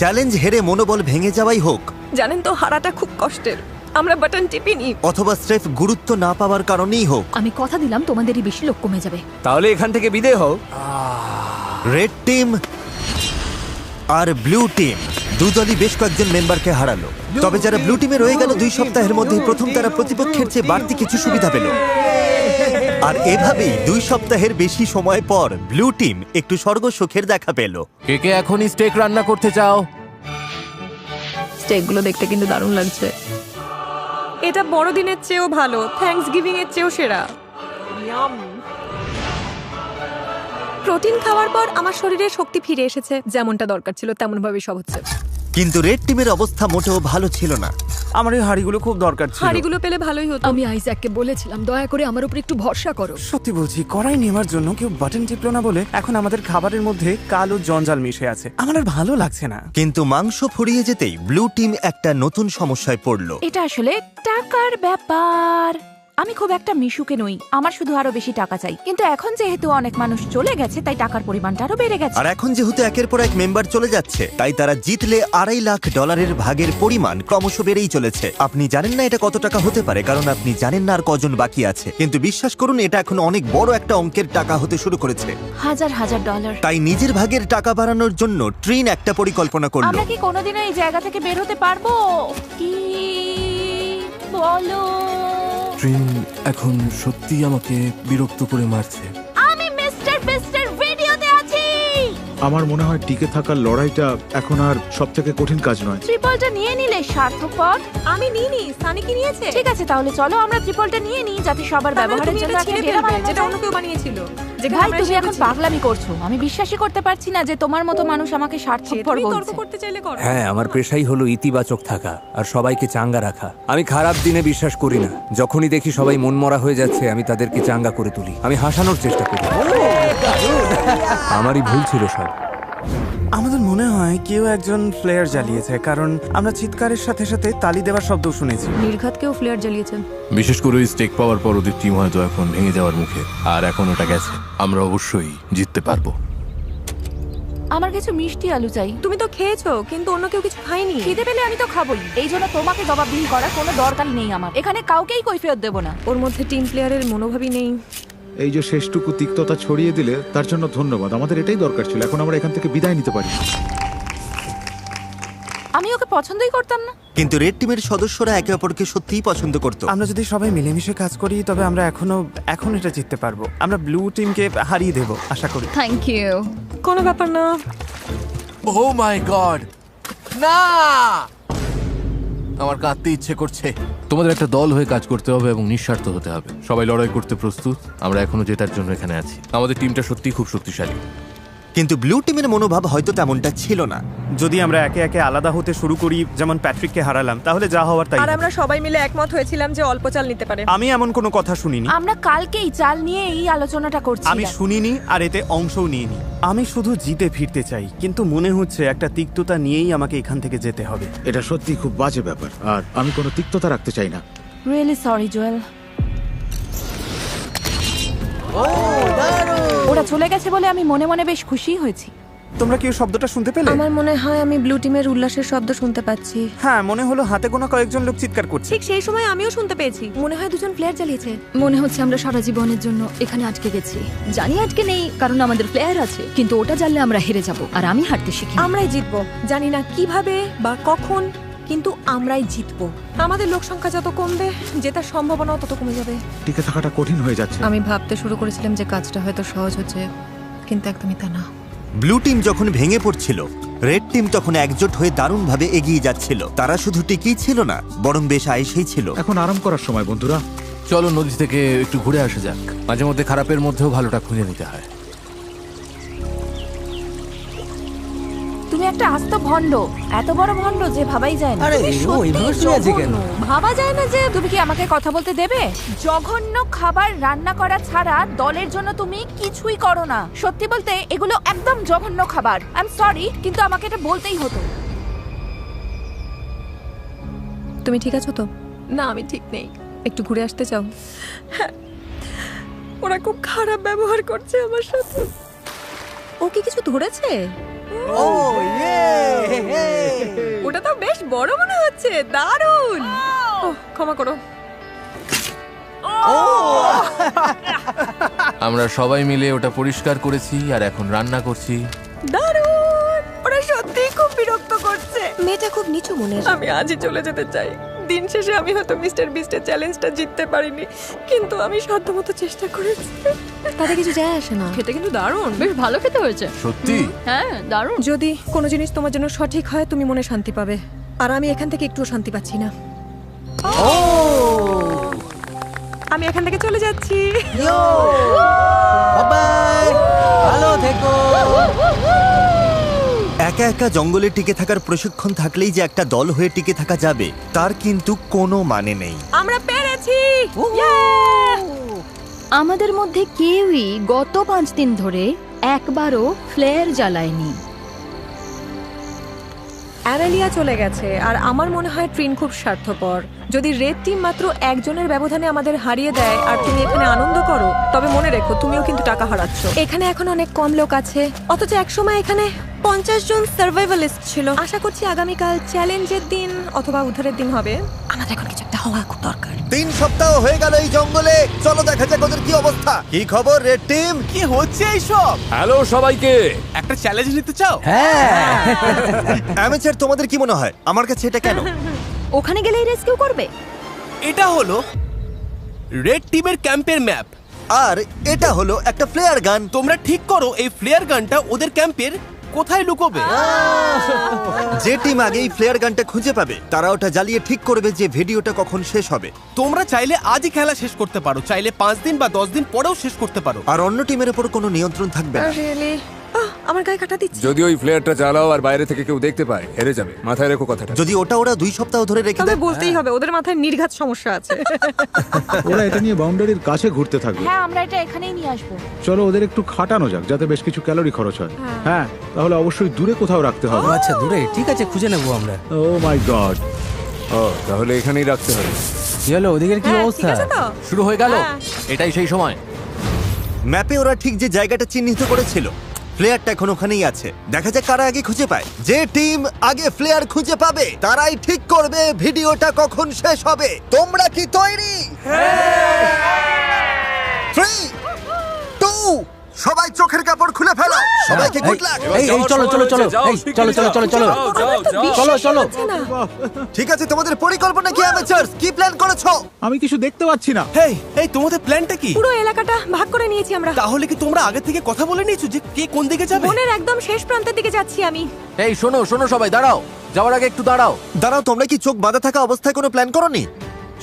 চ্যালেঞ্জ হেরে মনোবল ভেঙে যাওয়াই হোক, জানেন তো হারাটা খুব কষ্টের। আমরা বাটন টিপিনি। অথবা স্রেফ গুরুত্ব না পাওয়ার কারণেই হোক, আমি কথা দিলাম তোমাদেরই বেশি লোক কমে যাবে। তাহলে এখান থেকে বিদায় হও। রেড টিম আর ব্লু টিম দুদলই বেশ কয়েকজন মেম্বারকে হারালো। তবে যারা ব্লু টিমে রয়ে গেল 2 সপ্তাহের মধ্যে প্রথম তারা প্রতিপক্ষের চেয়ে বাড়তি কিছু সুবিধা পেল। আর এভাবেই 2 সপ্তাহের বেশি সময় পর ব্লু টিম একটু স্বর্গ সুখের দেখা পেল। কে কে এখনই স্টেক রান্না করতে চাও? স্টেকগুলো দেখতে কিন্তু দারুণ লাগছে। এটা বড়দিনের চেয়েও ভালো, থ্যাঙ্কস গিভিং এর চেয়েও সেরা। প্রোটিন খাওয়ার পর আমার শরীরে শক্তি ফিরে এসেছে, যেমনটা দরকার ছিল তেমন ভাবে সব হচ্ছে। কিন্তু রেড টিমের অবস্থা মোটেও ভালো ছিল না। আমার এই হাড়িগুলো খুব দরকার ছিল। হাড়িগুলো পেলে ভালোই হতো। আমি আইজ্যাককে বলেছিলাম দয়া করে আমার উপর একটু ভরসা করো। সত্যি বলছি, কড়াই নেওয়ার জন্য কেউ বাটন টিপলো না বলে এখন আমাদের খাবারের মধ্যে কালো জঞ্জাল মিশে আছে। আমার আর ভালো লাগছে না। কিন্তু মাংস ফুরিয়ে যেতেই ব্লু টিম একটা নতুন সমস্যায় পড়ল। এটা আসলে টাকার ব্যাপার। আমি খুব একটা মিশুকে নই, আমার শুধু আরো বেশি টাকা চাই। কিন্তু এখন যেহেতু অনেক মানুষ চলে গেছে তাই টাকার পরিমাণটা আরো বেড়ে গেছে। আর এখন যেহেতু একের পর এক মেম্বার চলে যাচ্ছে, তাই তারা জিতলে $2.5 লাখ ভাগের পরিমাণ ক্রমশ বেড়েই চলেছে। আপনি জানেন না এটা কত টাকা হতে পারে, কারণ আপনি জানেন না আর কজন বাকি আছে। কিন্তু বিশ্বাস করুন, এটা এখন অনেক বড় একটা অঙ্কের টাকা হতে শুরু করেছে। হাজার হাজার ডলার। তাই নিজের ভাগের টাকা বাড়ানোর জন্য ট্রিন একটা পরিকল্পনা করলো। আমরা কি কোনোদিনও এই জায়গা থেকে বের হতে পারবো? কি বলো? ট্রিন এখন সত্যি আমাকে বিরক্ত করে মারছে। আমি মিস্টার বিস্টের ভিডিওতে আছি। আমার মনে হয় টিকে থাকার লড়াইটা এখন আর সবথেকে কঠিন কাজ নয়। ট্রিপলটা নিয়ে নিলে সার্থকপর। আমি নিইনি, সানি কি নিয়েছে? ঠিক আছে, তাহলে চলো আমরা ট্রিপলটা নিয়ে নিই, যাতে সবার ব্যবহারের জন্য একটা ডেরা বানানো যেটা যায়। অন্য কেউ বানিয়েছিল। যে ভাই তুমি এখন পাগলামি করছো। আমি বিশ্বাসই করতে পারছি না যে তোমার মতো মানুষ আমাকে স্বার্থপর তর্ক বলছে। করতে চাইলে করো। হ্যাঁ, আমার পেশাই হলো ইতিবাচক থাকা আর সবাইকে চাঙ্গা রাখা। আমি খারাপ দিনে বিশ্বাস করি না। যখনই দেখি সবাই মনমরা হয়ে যাচ্ছে, আমি তাদেরকে চাঙ্গা করে তুলি। আমি হাসানোর চেষ্টা করি। আমারই ভুল ছিল সব। আমাদের মনে হয় কেউ একজন ফ্লেয়ার জ্বালিয়েছে, কারণ আমরা চিৎকারের সাথে সাথে তালি দেওয়ার শব্দ শুনেছি। নির্ঘাতকেও ফ্লেয়ার জ্বালিয়েছেন। বিশেষ করে স্টেক পাওয়ার পর ওদের টিম হয়তো এখন ভেঙে যাওয়ার মুখে। আর এখন ওটা গেছে, আমরা অবশ্যই জিততে পারবো। আমার কিছু মিষ্টি আলু চাই। তুমি তো খেয়েছো, কিন্তু অন্য কেউ কিছু খায়নি। খিদে পেলে আমি তো খাবোই। এই জন্য তোমাকে জবাবদিহি করার কোনো দরকার নেই আমার। এখানে কাউকেই কৈফিয়ত দেব না। ওর মধ্যে টিম প্লেয়ারের মনোভাবই নেই। এই যে শেষটুকু তিক্ততা ছড়িয়ে দিলে তার জন্য ধন্যবাদ। আমাদের এটাই দরকার ছিল। এখন আমরা এখান থেকে বিদায় নিতে পারি। আমি ওকে পছন্দই করতাম না। কিন্তু রেড টিমের সদস্যরা একে অপরকে সত্যিই পছন্দ করত। আমরা যদি সবাই মিলেমিশে কাজ করি, তবে আমরা এখন এটা জিততে পারবো। আমরা ব্লু টিমকে হারিয়ে দেব আশা করি। Thank you. কোনো ব্যাপার না। ও মাই গড, না! আমার কাঁদতে ইচ্ছে করছে। তোমাদের একটা দল হয়ে কাজ করতে হবে এবং নিঃস্বার্থ হতে হবে। সবাই লড়াই করতে প্রস্তুত। আমরা এখনো জেতার জন্য এখানে আছি। আমাদের টিমটা সত্যিই খুব শক্তিশালী। কিন্তু ব্লু টিমের মনোভাব হয়তো তেমনটা ছিল না। যদি আমরা একে একে আলাদা হতে শুরু করি, যেমন প্যাট্রিককে হারালাম, তাহলে যা হওয়ার তাই। আর আমরা সবাই মিলে একমত হয়েছিলাম যে অল্প চাল নিতে পারে। আমি এমন কোনো কথা শুনিনি। আমরা কালকেই চাল নিয়ে এই আলোচনাটা করছি। আমি শুনিনি আর এতে অংশও নিইনি। আমি শুধু জিতে ফিরতে চাই, কিন্তু মনে হচ্ছে একটা তিক্ততা নিয়েই আমাকে এখান থেকে যেতে হবে। এটা সত্যি খুব বাজে ব্যাপার, আর আমি কোনো তিক্ততা রাখতে চাই না। Really sorry Joel. ওরা চলে গেছে বলে আমি মনে মনে বেশ খুশি হয়েছি। তোমরা কি শব্দটা শুনতে পেলে? আমার মনে হয় আমি ব্লু টিমের উল্লাসের শব্দ শুনতে পাচ্ছি। হ্যাঁ, মনে হলো হাতে গোনা কয়েকজন লোক চিৎকার করছে। ঠিক সেই সময় আমিও শুনতে পেয়েছি। মনে হয় দুজন প্লেয়ার জ্বালিয়েছে। মনে হচ্ছে আমরা সারা জীবনের জন্য এখানে আটকে গেছি। জানি আটকে নেই, কারণ আমাদের প্লেয়ার আছে, কিন্তু ওটা জানলে আমরা হেরে যাব। আর আমি হারতে শিখি। আমরাই জিতবো, জানি না কিভাবে বা কখন, কিন্তু আমরাই জিতবো। আমাদের লোক সংখ্যা যত কমবে, জেতার সম্ভাবনাও তত কমে যাবে। টিকে থাকাটা কঠিন হয়ে যাচ্ছে। আমি ভাবতে শুরু করেছিলাম যে কাজটা হয়তো সহজ হচ্ছে, কিন্তু একদমই তা না। ব্লু টিম যখন ভেঙে পড়ছিল, রেড টিম তখন একজোট হয়ে দারুণভাবে এগিয়ে যাচ্ছিল। তারা শুধু টিকেই ছিল না, বরং বেশ আয়েসেই ছিল। এখন আরাম করার সময় বন্ধুরা। চলো নদী থেকে একটু ঘুরে আসা যাক। মাঝে মধ্যে খারাপের মধ্যেও ভালোটা খুঁজে নিতে হয়। তুমি একটা আস্ত ভণ্ড, এত বড় ভণ্ড যে ভাবাই যায় না। আরে, তুমি ও সত্যিই এইভাবে শুয়ে আছে কেন? জঘন্য। ভাবা যায় না যে তুমি কি আমাকে কথা বলতে দেবে? জঘন্য খাবার রান্না করা ছাড়া দলের জন্য তুমি কিছুই করো না। সত্যি বলতে এগুলো একদম জঘন্য খাবার। আই এম সরি, কিন্তু আমাকে এটা বলতেই হতো। তুমি ঠিক আছো তো? না, আমি ঠিক নেই। একটু ঘুরে আসতে চাও? হ্যাঁ, ওরা খুব খারাপ ব্যবহার করছে আমার সাথে। ও কি কিছু ধরেছে? ওটা তো বেশ বড় মনে হচ্ছে। দারুণ। ক্ষমা করো। আমরা সবাই মিলে ওটা পরিষ্কার করেছি আর এখন রান্না করছি। দারুণ। ওরা সত্যিই খুব বিরক্ত করছে। মেয়েটা খুব নিচু মনের। আমি আজই চলে যেতে চাই। দিন শেষে আমি হয়তো মিস্টার বিস্টের চ্যালেঞ্জটা জিততে পারিনি, কিন্তু আমি সাধ্যমতো চেষ্টা করেছি। তাতে কিছু যায় আসে না। খেতে কিন্তু দারুণ, বেশ ভালো খেতে হয়েছে। সত্যি? হ্যাঁ, দারুণ। যদি কোনো জিনিস তোমার জন্য সঠিক হয় তুমি মনে শান্তি পাবে, আর আমি এখান থেকে একটুও শান্তি পাচ্ছি না। আমি এখান থেকে চলে যাচ্ছি। ভালো থেকো। একা একা জঙ্গলে টিকে থাকার প্রশিক্ষণ থাকলেই যে একটা দল হয়ে টিকে থাকা যাবে তার কিন্তু কোনো মানে নেই। আমরা পেরেছি। আমাদের মধ্যে কেউই গত 5 দিন ধরে একবারও ফ্লেয়ার জ্বালায়নি। অ্যামেলিয়া চলে গেছে, আর আমার মনে হয় ট্রিন খুব স্বার্থপর। যদি রেড টিম মাত্র একজনের ব্যবধানে আমাদের হারিয়ে দেয় আর তুমি এখানে আনন্দ করো, তবে মনে রেখো তুমিও কিন্তু টাকা হারাচ্ছ। এখানে এখন অনেক কম লোক আছে, অথচ একসময় এখানে 50 জন সার্ভাইভালিস্ট ছিল। আশা করছি আগামীকাল চ্যালেঞ্জের দিন অথবা উদ্ধারের দিন হবে। আমাদের এখন কিছু একটা হওয়া খুব দরকার। 3 সপ্তাহ হয়ে গেল এই জঙ্গলে। চলো দেখা যাক ওদের কি অবস্থা। কি খবর রেড টিম? কি হচ্ছে এইসব? হ্যালো সবাইকে। একটা চ্যালেঞ্জ নিতে চাও? হ্যাঁ। অ্যামেচার, তোমাদের কি মনে হয় আমার কাছে এটা কেন? ওখানে গেলেই রেস্কিউ করবে? এটা হলো রেড টিমের ক্যাম্পের ম্যাপ, আর এটা হলো একটা ফ্লেয়ার গান। তোমরা ঠিক করো এই ফ্লেয়ার গানটা ওদের ক্যাম্পের কোথায় লুকোবে। যে টিম আগে এই ফ্লেয়ার গানটা খুঁজে পাবে তারা ওটা জ্বালিয়ে ঠিক করবে যে ভিডিওটা কখন শেষ হবে। তোমরা চাইলে আজই খেলা শেষ করতে পারো, চাইলে 5 দিন বা 10 দিন পরেও শেষ করতে পারো। আর অন্য টিমের উপর কোনো নিয়ন্ত্রণ থাকবে না। রিয়েলি? আমার গায়ে কাটা দিচ্ছে। যদি ওই ফ্লেয়ারটা জ্বালাও আর বাইরে থেকে কেউ দেখতে পায়, হেরে যাবে। মাথায় রেখো কথাটা। যদি ওটা ওরা 2 সপ্তাহ ধরে রেখে তবে দেয়, বলতেই হবে ওদের মাথায় নির্ঘাত সমস্যা আছে। ওরা এটা নিয়ে বাউন্ডারির কাছে ঘুরতে থাকবে। হ্যাঁ, আমরা এটা এখানেই নিয়ে আসবো। চলো ওদের একটু খাটানো যাক, যাতে বেশ কিছু ক্যালোরি খরচ হয়। হ্যাঁ, তাহলে অবশ্যই দূরে কোথাও রাখতে হবে। আচ্ছা, দূরে? ঠিক আছে, খুঁজে নেবো আমরা। ও মাই গড। ও, তাহলে এখানেই রাখতে হবে। চলো, ওদিকের কি হ্যাঁ, অবস্থা? ঠিক আছে তো? শুরু হয়ে গেল। এটাই সেই সময়। ম্যাপে ওরা ঠিক যে জায়গাটা চিহ্নিত করেছিল ফ্লেয়ারটা এখন ওখানেই আছে। দেখা যাক কারা আগে খুঁজে পায়। যে টিম আগে ফ্লেয়ার খুঁজে পাবে তারাই ঠিক করবে ভিডিওটা কখন শেষ হবে। তোমরা কি তৈরি? 3, 2, সবাই চোখের কাপড় খুলে ফেলো। সবাইকে গুড লাক। এই চলো চলো চলো, এই চলো চলো চলো চলো চলো চলো। ঠিক আছে, তোমাদের পরিকল্পনা কি অ্যামেচারস? কি প্ল্যান করেছো? আমি কিছু দেখতে পাচ্ছি না। হেই, এই তোমাদের প্ল্যানটা কি? পুরো এলাকাটা ভাগ করে নিয়েছি আমরা। তাহলে কি তোমরা আগে থেকে কথা বলে নিয়েছো যে কে কোন দিকে যাবে? বনের একদম শেষ প্রান্তের দিকে যাচ্ছি আমি। এই শোনো শোনো সবাই, দাঁড়াও। যাওয়ার আগে একটু দাঁড়াও। দাঁড়াও, তোমরা কি চোখ বাঁধা থাকা অবস্থায় কোনো প্ল্যান করোনি?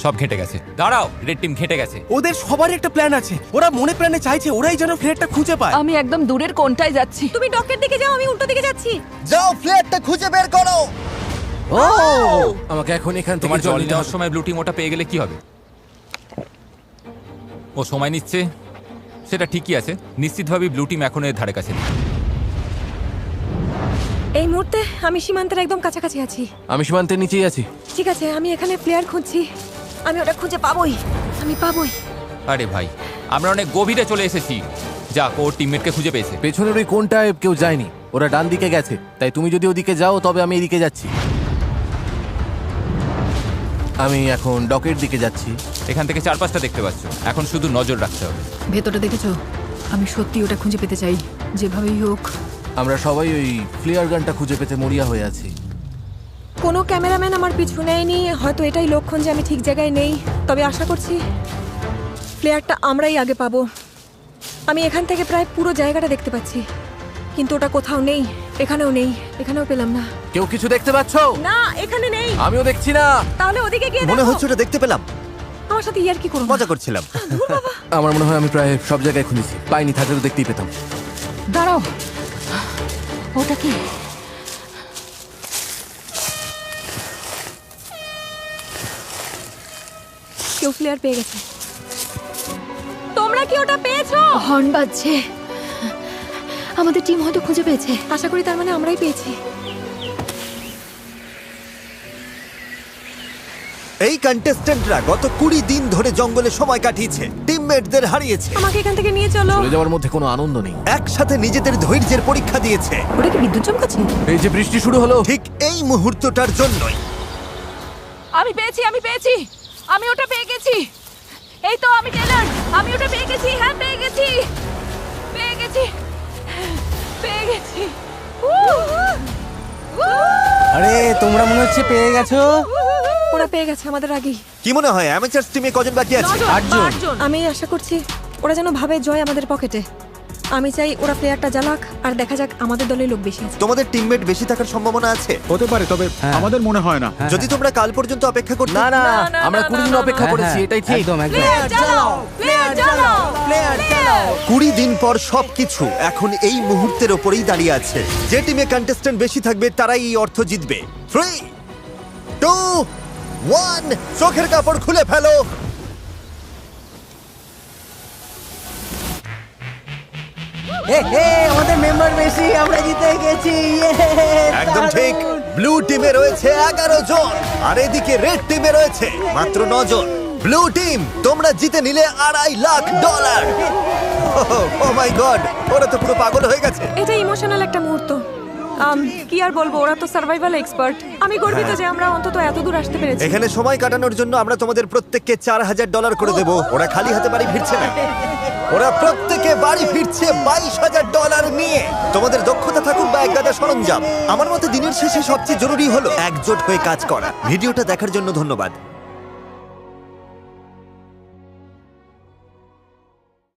সব ঘেটে গেছে। দাঁড়াও, রেড টিম ঘেটে গেছে। ওদের সবারই একটা প্ল্যান আছে। ওরা মনে প্রাণে চাইছে ওরাই যেন ফ্লেয়ারটা খুঁজে পায়। আমি একদম দূরের কোণটায় যাচ্ছি। তুমি ডকের দিকে যাও, আমি উল্টো দিকে যাচ্ছি। যাও, ফ্লেয়ারটা খুঁজে বের করো। ও, আমাকে এখন এখান থেকে তোমার জল নিতে দেওয়ার হবে। সময় ব্লু টিম ওটা পেয়ে গেলে কি হবে? ও সময় নিচ্ছে, সেটা ঠিকই আছে। নিশ্চিতভাবেই ব্লু টিম এখন এর ধারে কাছে নেই। এই মুহূর্তে আমি সীমান্তের একদম কাছাকাছি আছি। আমি সীমান্তের নিচেই আছি। ঠিক আছে, আমি এখানে প্লেয়ার খুঁজছি। আমি ওটা খুঁজে পাবোই, আমি পাবোই। আরে ভাই, আমরা অনেক গভীরে চলে এসেছি। যাক, ওর টিমমেটকে খুঁজে পেয়েছে। পেছনের ওই কোণটায় কেউ যায়নি, ওরা ডান দিকে গেছে। তাই তুমি যদি ওদিকে যাও তবে আমি এদিকে যাচ্ছি। আমি এখন ডকের দিকে যাচ্ছি। এখান থেকে 4-5টা দেখতে পাচ্ছ। এখন শুধু নজর রাখতে হবে। ভেতরটা দেখেছো? আমি সত্যি ওটা খুঁজে পেতে চাই, যেভাবেই হোক। আমরা সবাই ওই ফ্লেয়ার গানটা খুঁজে পেতে মরিয়া হয়ে আছি। কোনো ক্যামেরাম্যান আমার পিছু নেয়নি। হয়তো এটাই লক্ষণ যে আমি ঠিক জায়গায় নেই। তবে আশা করছি প্লেয়ারটা আমরাই আগে পাবো। আমি এখান থেকে প্রায় পুরো জায়গাটা দেখতে পাচ্ছি, কিন্তু ওটা কোথাও নেই। এখানেও নেই, এখানেও পেলাম না। কেউ কিছু দেখতে পাচ্ছ? না, এখানে নেই। আমিও দেখছি না। তাহলে ওদিকে গিয়ে মনে দেখো। হচ্ছে ওটা দেখতে পেলাম। আমার সাথে ইয়ার কি করো? মজা করছিলাম। আমার মনে হয় আমি প্রায় সব জায়গায় খুঁজেছি, পাইনি, থাকলে তো দেখতেই পেতাম। দাঁড়াও, ওটা কি? কেউ ফ্লেয়ার পেয়ে গেছে। তোমরা কি ওটা পেয়েছো? হর্ন বাজছে। আমাদের টিম হয়তো খুঁজে পেয়েছে। আশা করি তার মানে আমরাই পেয়েছি। এই কন্টেস্ট্যান্টরা গত 20 দিন ধরে জঙ্গলে সময় কাটিয়েছে, টিমমেটদের হারিয়েছে, আমাকে এখান থেকে নিয়ে চলো। চলে যাওয়ার মধ্যে কোনো আনন্দ নেই। একসাথে নিজেদের ধৈর্যের পরীক্ষা দিয়েছে। ওটা কি বিদ্যুৎ চমকাচ্ছে? এই যে বৃষ্টি শুরু হলো, ঠিক এই মুহূর্তটার জন্যই। আমি পেয়েছি, আমি পেয়েছি, আমি ওটা পেয়ে গেছি। এই তো আমি টেলর, আমি ওটা পেয়ে গেছি। হ্যাঁ, পেয়ে গেছি, পেয়ে গেছি, পেয়ে গেছি। আরে তোমরা মনে হচ্ছে পেয়ে গেছো। ওরা পেয়ে গেছে আমাদের আগেই। কি মনে হয় অ্যামেচারস টিমে কজন বাকি আছে? 8 জন। আমি আশা করছি ওরা যেন ভাবে জয় আমাদের পকেটে। আমি চাই ওরা প্লেয়ারটা জ্বালাক আর দেখা যাক আমাদের দলে লোক বেশি আছে। তোমাদের টিমমেট বেশি থাকার সম্ভাবনা আছে? হতে পারে, তবে আমাদের মনে হয় না। যদি তোমরা কাল পর্যন্ত অপেক্ষা করতে। না না, আমরা 20 দিন অপেক্ষা করেছি, এটাই ঠিক। একদম একদম। প্লেয়ার চালাও, প্লেয়ার চালাও, প্লেয়ার চালাও। 20 দিন পর সবকিছু এখন এই মুহূর্তের ওপরেই দাঁড়িয়ে আছে। যে টিমে কন্টেস্ট্যান্ট বেশি থাকবে তারাই এই অর্থ জিতবে। 3, 2, 1, চোখের কাপড় খুলে ফেলো। আমাদের মেম্বার বেশি, আমরা জিতে গেছি। একদম ঠিক। ব্লু টিমে রয়েছে 11 জন আর এদিকে রেড টিমে রয়েছে মাত্র 9 জন। ব্লু টিম, তোমরা জিতে নিলে $2.5 লাখ। ও মাই গড, ওরা তো পুরো পাগল হয়ে গেছে। এটা ইমোশনাল একটা মুহূর্ত। কি আর বলবো, ওরা তো সার্ভাইভাল এক্সপার্ট। আমি গর্বিত যে আমরা অন্তত এত দূর আসতে পেরেছি। এখানে সময় কাটানোর জন্য আমরা তোমাদের প্রত্যেককে $4,000 করে দেব। ওরা খালি হাতে বাড়ি ফিরছে না, ওরা প্রত্যেকে বাড়ি ফিরছে $22,000 নিয়ে। তোমাদের দক্ষতা থাকুক বা একগাদা সরঞ্জাম, আমার মতে দিনের শেষে সবচেয়ে জরুরি হলো একজোট হয়ে কাজ করা। ভিডিওটা দেখার জন্য ধন্যবাদ।